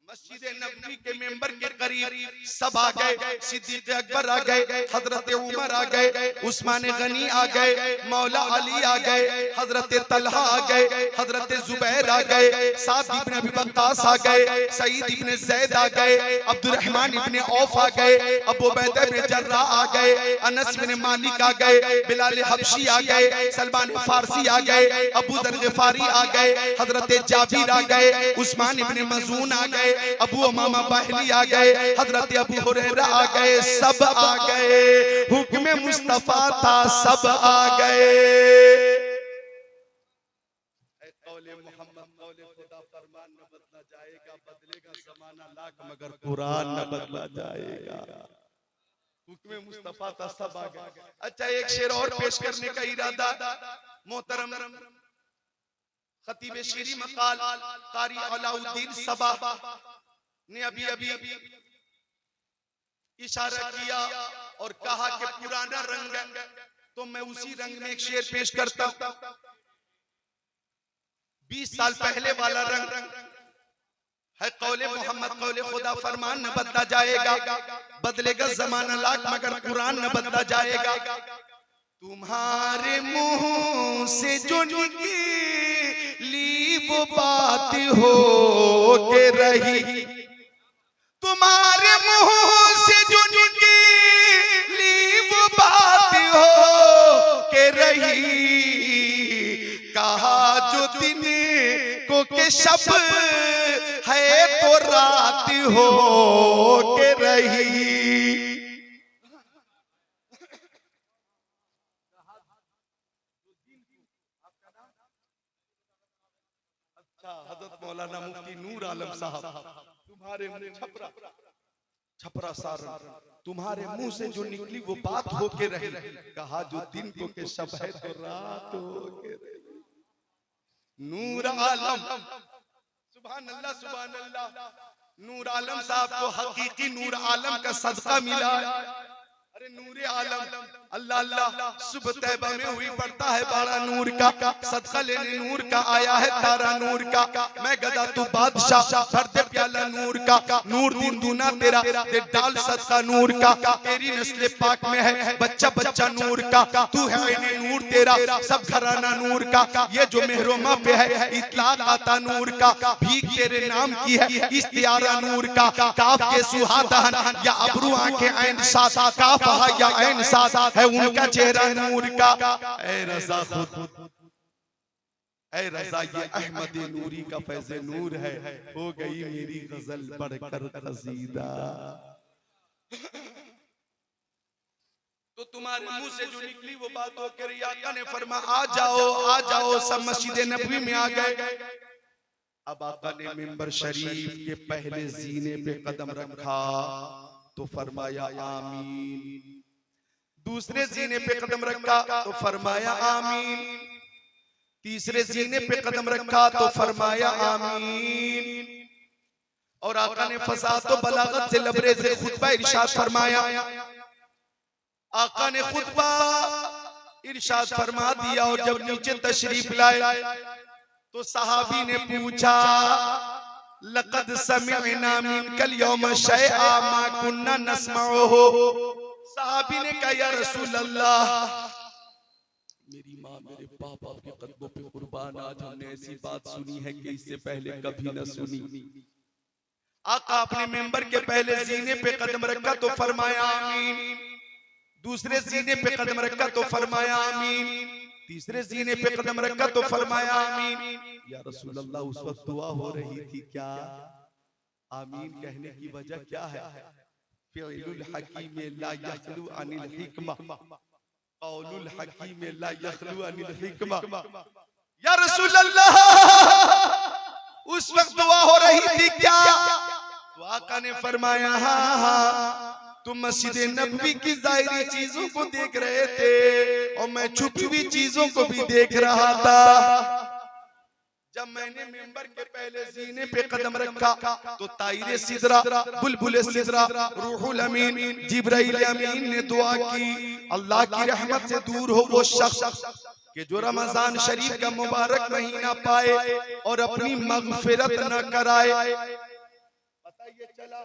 मस्जिद नबवी के मेंबर के करीब सब आ गए। सिद्दीक अकबर आ गए, हजरत उमर आ गए, उस्मान गनी आ गए, मौला अली आ गए, हजरत तलहा आ गए, हजरत जुबैर आ गए, साद इब्न अबी वक्कास आ गए, सईद इब्न ज़ैद आ गए, अब्दुर्रहमान इब्न औफ आ गए, अबू उबैदा इब्न जर्राह आ गए, अनस इब्न मालिक आ गए, बिलाल हबशी आ गए, सलमान फारसी आ गए, अबू दर गिफारी आ गए, हजरत जाबिर आ गए, उस्मान इब्न मज़ून आ गए, अबू उमामा बाहिली आ गए, हजरत अबू हुरैरा आ गए, सब आ गए। हुक्म मुस्तफा था, सब आ गए। कौले मोहम्मद, कौले खुदा, फरमान न बदला जाएगा, बदलेगा ज़माना लाख मगर कुरान न बदला जाएगा। हुक्म मुस्तफा था, सब आ गए। अच्छा, एक शेर और पेश करने का इरादा मोहतरम खतीब शीरी मकाल कारी अलाउद्दीन सबा ने अभी अभी इशारा किया और कहा कि पुराना रंग है, तो मैं उसी रंग में एक शेर पेश करता हूं। 20 साल पहले वाला रंग है कौले मोहम्मद, कौले खुदा, फरमान न बदला जाएगा, बदलेगा जमाना लाख मगर कुरान न बदला जाएगा। तुम्हारे मुंह से जो निकली वो बात हो के रही, तुम्हारे मुंह से जो निकली वो बात हो के रही, कहा जो दिन को के शब है तो रात हो के रही। हज़रत मौलाना मुफ्ती नूर आलम साहब, तुम्हारे छपरा छपरा सारन, तुम्हारे मुंह से जो निकली वो बात हो के रही, कहा जो दिन को के शब है तो रात हो के रही। नूर आलम, सुभान अल्लाह, सुभान अल्लाह। नूर आलम साहब को हकीकी नूर आलम का सदका मिला। अरे नूरे आलम, अल्लाह अल्लाह, सुबह तैबा में हुई पड़ता है बारा नूर का, सदका लेने नूर का आया है तारा नूर का। मैं गदा तू बादशाह, भर दे प्याला नूर का, नूर दिन दूना तेरा, दे डाल सदका नूर का। तेरी नस्ल पाक में है बच्चा बच्चा नूर का, तू है इन्हें नूर तेरा, सब घराना नूर का। ये जो मेहरोमा पे है इतलाक आता नूर का, भीख तेरे नाम की है इस्तियारा नूर का। काफ के सुहादहन या अबरू आंखें ऐन साथ, काफ या ऐन साथ है उनका चेहरा नूर का। ऐ रज़ा खुद, ऐ रज़ा ये अहमद नूरी का फैज़ नूर है, हो गई मेरी गजल बढ़कर कसीदा। तो तुम्हारे मुंह से जो निकली वो बात हो कर आका ने फरमा आ जाओ, आ जाओ। सब मस्जिद नबवी में आ गए। अब आका ने मिंबर शरीफ के पहले जीने पे कदम रखा तो फरमाया आमीन। दूसरे जीने पे कदम रखा तो फरमाया आमीन। तीसरे जीने पे कदम रखा तो फरमाया आमीन। और आका ने फसाद तो बलागत से लबरेज से खुतबा इरशाद फरमाया। आका ने खुतबा इरशाद फरमा दिया और जब नीचे तशरीफ लाए तो सहाबी ने पूछा लक़द समिअना मिनकल यौम शैआ मा कुन्ना नस्मअहु। सहाबी ने कहा या रसूल अल्लाह, मेरी माँ मेरे बाप आपके कदमों पे कुर्बान, आज हमने ऐसी बात सुनी है कि इससे पहले कभी न सुनी। आका अपने मेंबर के पहले जीने पे कदम रखा तो फरमाया आमीन। दूसरे जीने पे कदम रखा तो फरमाया आमीन। तीसरे जीने पे कदम रखा तो फरमाया आमीन। या रसूल अल्लाह, उस वक्त दुआ हो रही थी क्या? आमीन कहने की वजह क्या है? फ़िअलुल हकीम ला यखलू अनिल हिकमा, क़ौलुल हकीम ला यखलू अनिल हिकमा। या रसूल अल्लाह, उस वक्त दुआ हो रही थी क्या? तो आका ने फरमाया हाँ हाँ, तुम मस्जिद नबवी की ज़ाहिरी चीजों को देख रहे थे और मैं छुपी हुई चीजों को भी देख रहा था। जब मैंने मेंबर के पहले जीने पे कदम रखा तो ताइरे सिदरा, बुलबुल सिदरा, रूहुल अमीन, जिब्राइल अमीन ने दुआ की, अल्लाह की रहमत से दूर हो वो शख्स कि जो रमजान शरीफ का मुबारक महीना पाए और अपनी मगफिरत न कराए। पता ये चला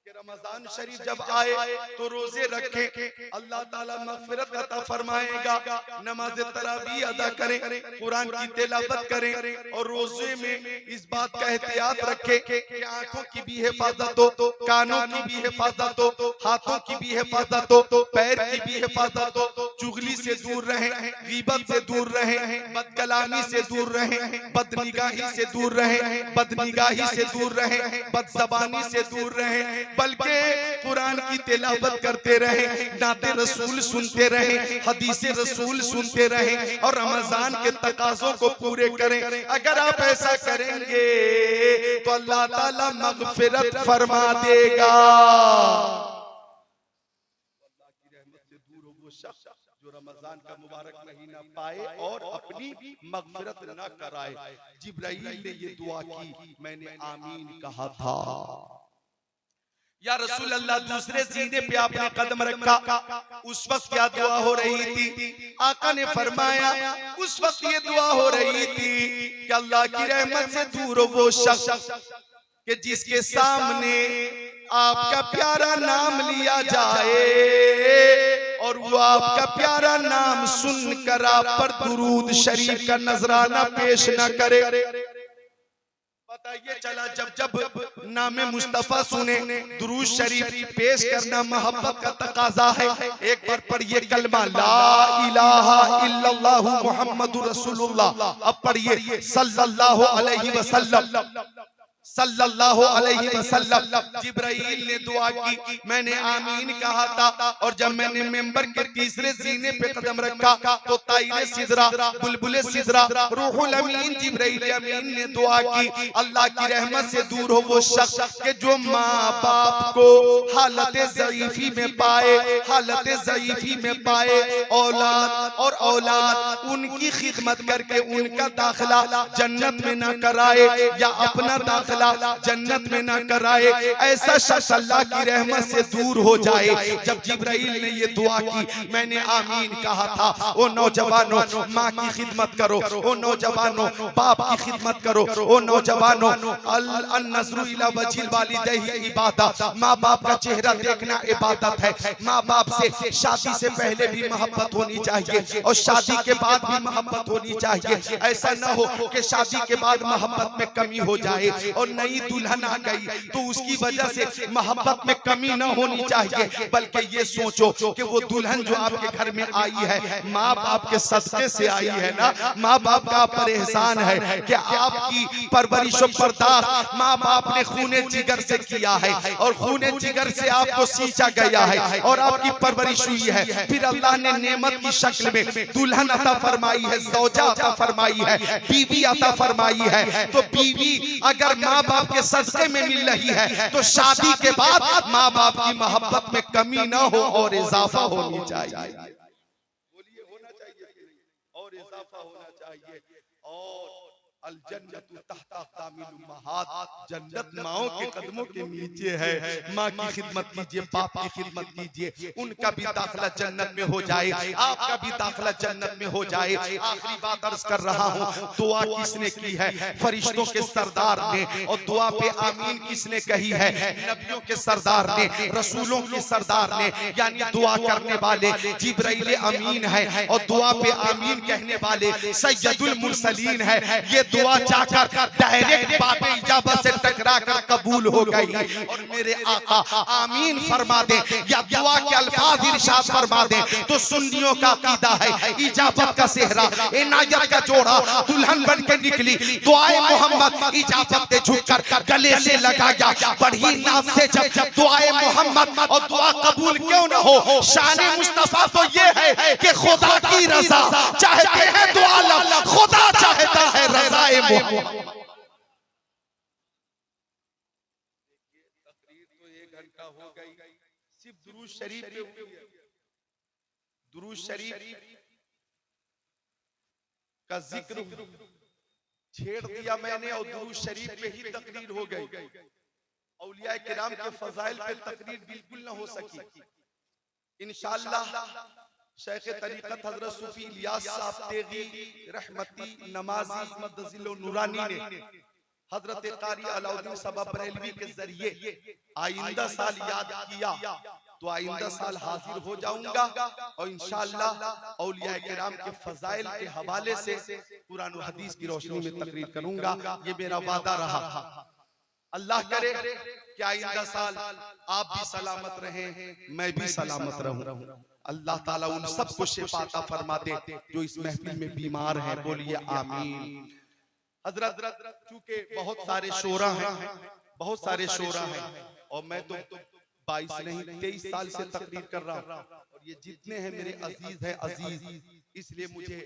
कि रमजान शरीफ जब आए तो रोजे रखें, अल्लाह ताला मगफिरत अता फरमाएगा। नमाज तरावी अदा करें, कुरान की तिलावत करें और रोजे में इस बात का एहतियात रखें कि आंखों की भी हिफाजत हो, कानों की भी हिफाजत हो, हाथों की भी हिफाजत हो, पैर की भी हिफाजत हो, चुगली से दूर रहें, गीबत से दूर रहें, बदकलामी से दूर रहें, बदनिगाही से दूर रहें, बदनिगाही से दूर रहें, बदजबानी से दूर रहें, बल्कि कुरान की तिलावत करते रहें, नाते रसूल सुनते रहें, हदीसे रसूल सुनते रहें और रमजान के तकाज़ों को पूरे करें। अगर आप ऐसा करेंगे तो अल्लाह ताला मगफिरत फरमा देगा। अल्लाह की रहमत से दूर हो वो शख्स जो रमजान का मुबारक महीना पाए और अपनी मगफिरत न कराए। जिब्राइल ने ये दुआ की, मैंने आमीन कहा था। या रसूल अल्लाह, दूसरे सीने पे आपने कदम रखा, उस वक्त क्या दुआ हो रही थी? आका ने फरमाया उस वक्त ये दुआ हो रही थी कि अल्लाह की रहमत से दूर हो वो शख्स कि जिसके सामने आपका प्यारा नाम लिया जाए और वो आपका प्यारा नाम सुनकर आप पर दुरूद शरीफ का नजराना पेश न करे। पता ये चला जब जब नामे मुस्तफा सुने, दुरूद शरीफ पेश करना मोहब्बत का तकाजा है। एक बार पढ़िए कलमा ला इलाहा इल्लल्लाहु मुहम्मदुर रसूलुल्लाह, अब पढ़िए सल्लल्लाहु अलैहि वसल्लम, सल्लल्लाहु अलैहि वसल्लम। जिब्राइल ने दुआ की, मैंने आमीन कहा था और जब मैंने मेंबर के तीसरे सीने पे कदम रखा तो ताइरे सिदरा, बुलबुल सिदरा, रूहुल अमीन, जिब्राइल अमीन ने दुआ की, अल्लाह की रहमत से दूर हो वो शख्स के जो माँ बाप को हालत ज़ईफ़ी में पाए, हालत ज़ईफ़ी में पाए, औलाद और औलाद उनकी खिदमत करके उनका दाखिला जन्नत में न कराए या अपना दाखिला जन्नत में ना कराए, ऐसा शख्स अल्लाह की रहमत से दूर हो जाए। जब जिब्राइल ने ये दुआ की, मैंने आमीन कहा था। ओ नौजवानों, माँ की खिदमत करो, ओ नौजवानों बाप की खिदमत करो, ओ नौजवानों अल नज़्रु इला वजिल वालिदैहि इबादत, माँ बाप का चेहरा देखना इबादत है। माँ बाप से शादी से पहले भी मोहब्बत होनी चाहिए और शादी के बाद भी मोहब्बत होनी चाहिए। ऐसा न हो कि शादी के बाद मोहब्बत में कमी हो जाए और नई दुल्हन आ गई तो उसकी वजह से मोहब्बत में कमी न होनी चाहिए, बल्कि ये सोचो कि वो दुल्हन जो आपके घर में आई है माँ बाप के सदके से आई है ना, माँ बाप का पर एहसान है कि आपकी परवरिश और बर्दाश्त माँ बाप ने खूने जिगर से किया है और खूने जिगर से आपको सींचा गया है और आपकी परवरिश हुई है। फिर अल्लाह ने नेमत की शक्ल में दुल्हन अता फरमाई है, ज़ौजा अता फरमाई है, बीवी अता फरमाई है। तो बीवी अगर माँ बाप के सदके में मिल रही है तो शादी के बाद माँ बाप की मोहब्बत में कमी ना हो और इजाफा होनी चाहिए। बोलिए होना चाहिए और इजाफा होना चाहिए। और अल जन्नतु तहता अक़दामिल उम्महात, जन्नत माओं के कदमों के नीचे है। माँ की खिदमत कीजिए, बाप की खिदमत कीजिए, उनका भी दाखिला जन्नत में हो जाए, आपका भी दाखिला जन्नत में हो जाए। आखिरी बात अर्ज कर रहा हूँ, दुआ किसने की है? फरिश्तों के सरदार ने। और दुआ पे आमीन किसने कही है? नबियों के सरदार ने, रसूलों के सरदार ने, यानी दुआ करने वाले जिब्राइल अमीन है और दुआ पे आमीन कहने वाले सैयदुल मुरसलीन है। ये दुआ जाकर डायरेक्ट बाबे इजाबत से टकरा कर कबूल हो गई और मेरे आका आमीन फरमा दे या दुआ के अल्फाज इरशाद फरमा दे तो सुन्नियों का अकीदा है इजाबत का सेहरा, इनायत का जोड़ा दुल्हन बन के निकली। दुआए मोहम्मद इजाबत ने झुककर गले से लगाया, बढ़ी नाज से जब दुआए मोहम्मद और दुआ कबूल क्यों न हो। शान मुस्तफा तो ये है कि खुदा की रजा चाहते हैं तो आलम, खुदा चाहता है रजाए मोहम्मद। तकरीर तो 1 घंटा हो गई, सिर्फ दुरूद शरीफ पे हुई है। दुरूद शरीफ का जिक्र छेड़ दिया मैंने और दुरूद शरीफ पे ही तकरीर हो गई। औलिया किराम के फजाइल पे तकरीर बिल्कुल न हो सकी। इंशाअल्लाह शेख तरीकत हजरत सूफी इलियास साहब तेगी रहमती नमाजी मदजिल नूरानी ने हजरत कारी अलाउद्दीन सबा बरेलवी के जरिए आइंदा साल याद किया तो आइंदा साल हाजिर हो जाऊंगा और इंशाअल्लाह औलिया किराम के फजाइल के हवाले से कुरान और हदीस की रोशनी में तकरीर करूंगा। ये मेरा वादा रहा। अल्लाह करे कि आइंदा साल आप भी सलामत रहें, मैं भी सलामत रहूं। अल्लाह ताला उन सबको शिफा अता फरमा दे जो इस महफिल में बीमार हैं, बोलिए आमीन। हजरत चूंकि बहुत सारे शोरा हैं, बहुत सारे शोरा हैं और मैं तो 22 नहीं 23 साल से तकरीर कर रहा हूँ और ये जितने हैं मेरे अजीज हैं अजीज, इसलिए मुझे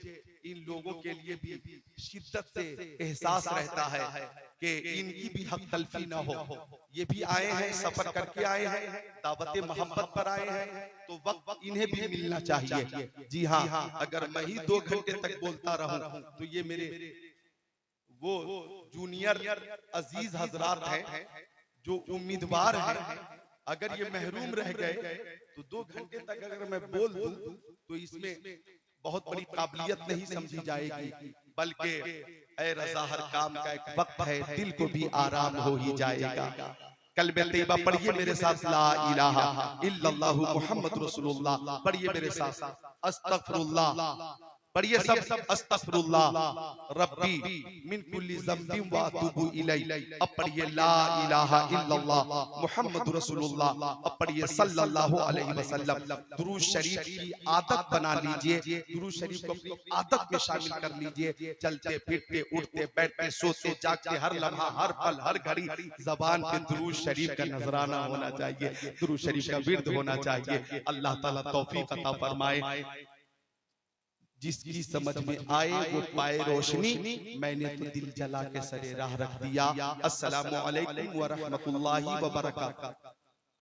इन लोगों के लिए भी शिद्दत से एहसास रहता है कि इनकी भी हक तलफी ना हो। ये भी आए हैं, सफर करके आए हैं, दावत मोहब्बत पर आए हैं, तो वक्त इन्हें भी मिलना चाहिए। जी हाँ, अगर मैं ही 2 घंटे तक बोलता रहूं तो ये मेरे वो जूनियर अजीज हजरात हैं जो उम्मीदवार हैं, अगर ये महरूम रह गए तो 2 घंटे तक अगर मैं बोल दूं तो इसमें बहुत बड़ी काबिलियत नहीं समझी जाएगी, बल्कि ऐ रज़ा हर काम का एक वक्त है, दिल को भी आराम हो ही जाएगा। कल्बे तैयबा पढ़िए मेरे साथ, ला इलाहा इल्लल्लाहु मुहम्मद रसूलुल्लाह पढ़िए मेरे साथ, अस्तगफिरुल्लाह पढ़िए सब, अस्तगफिरुल्लाह रब्बी मिन कुल्ली ज़म्बिन व अतूबु इलैह। अब पढ़िए ला इलाहा इल्लल्लाह मुहम्मद रसूलुल्लाह। अब पढ़िए सल्लल्लाहु अलैहि वसल्लम। दुरूद शरीफ की आदत बना लीजिए, दुरूद शरीफ को अपनी आदत में शामिल कर लीजिए। चलते फिरते उठते बैठते सोते जागते हर लम्हा हर पल हर घड़ी ज़बान पे दुरूद शरीफ का नजराना होना चाहिए, दुरूद शरीफ का विर्द होना चाहिए। अल्लाह ताला तौफीक अता फरमाए। जिसकी समझ में आए वो पाए रोशनी, मैंने तो दिल जला के सरे राह रख दिया। अस्सलामु अलैकुम व रहमतुल्लाहि व बरकातहू।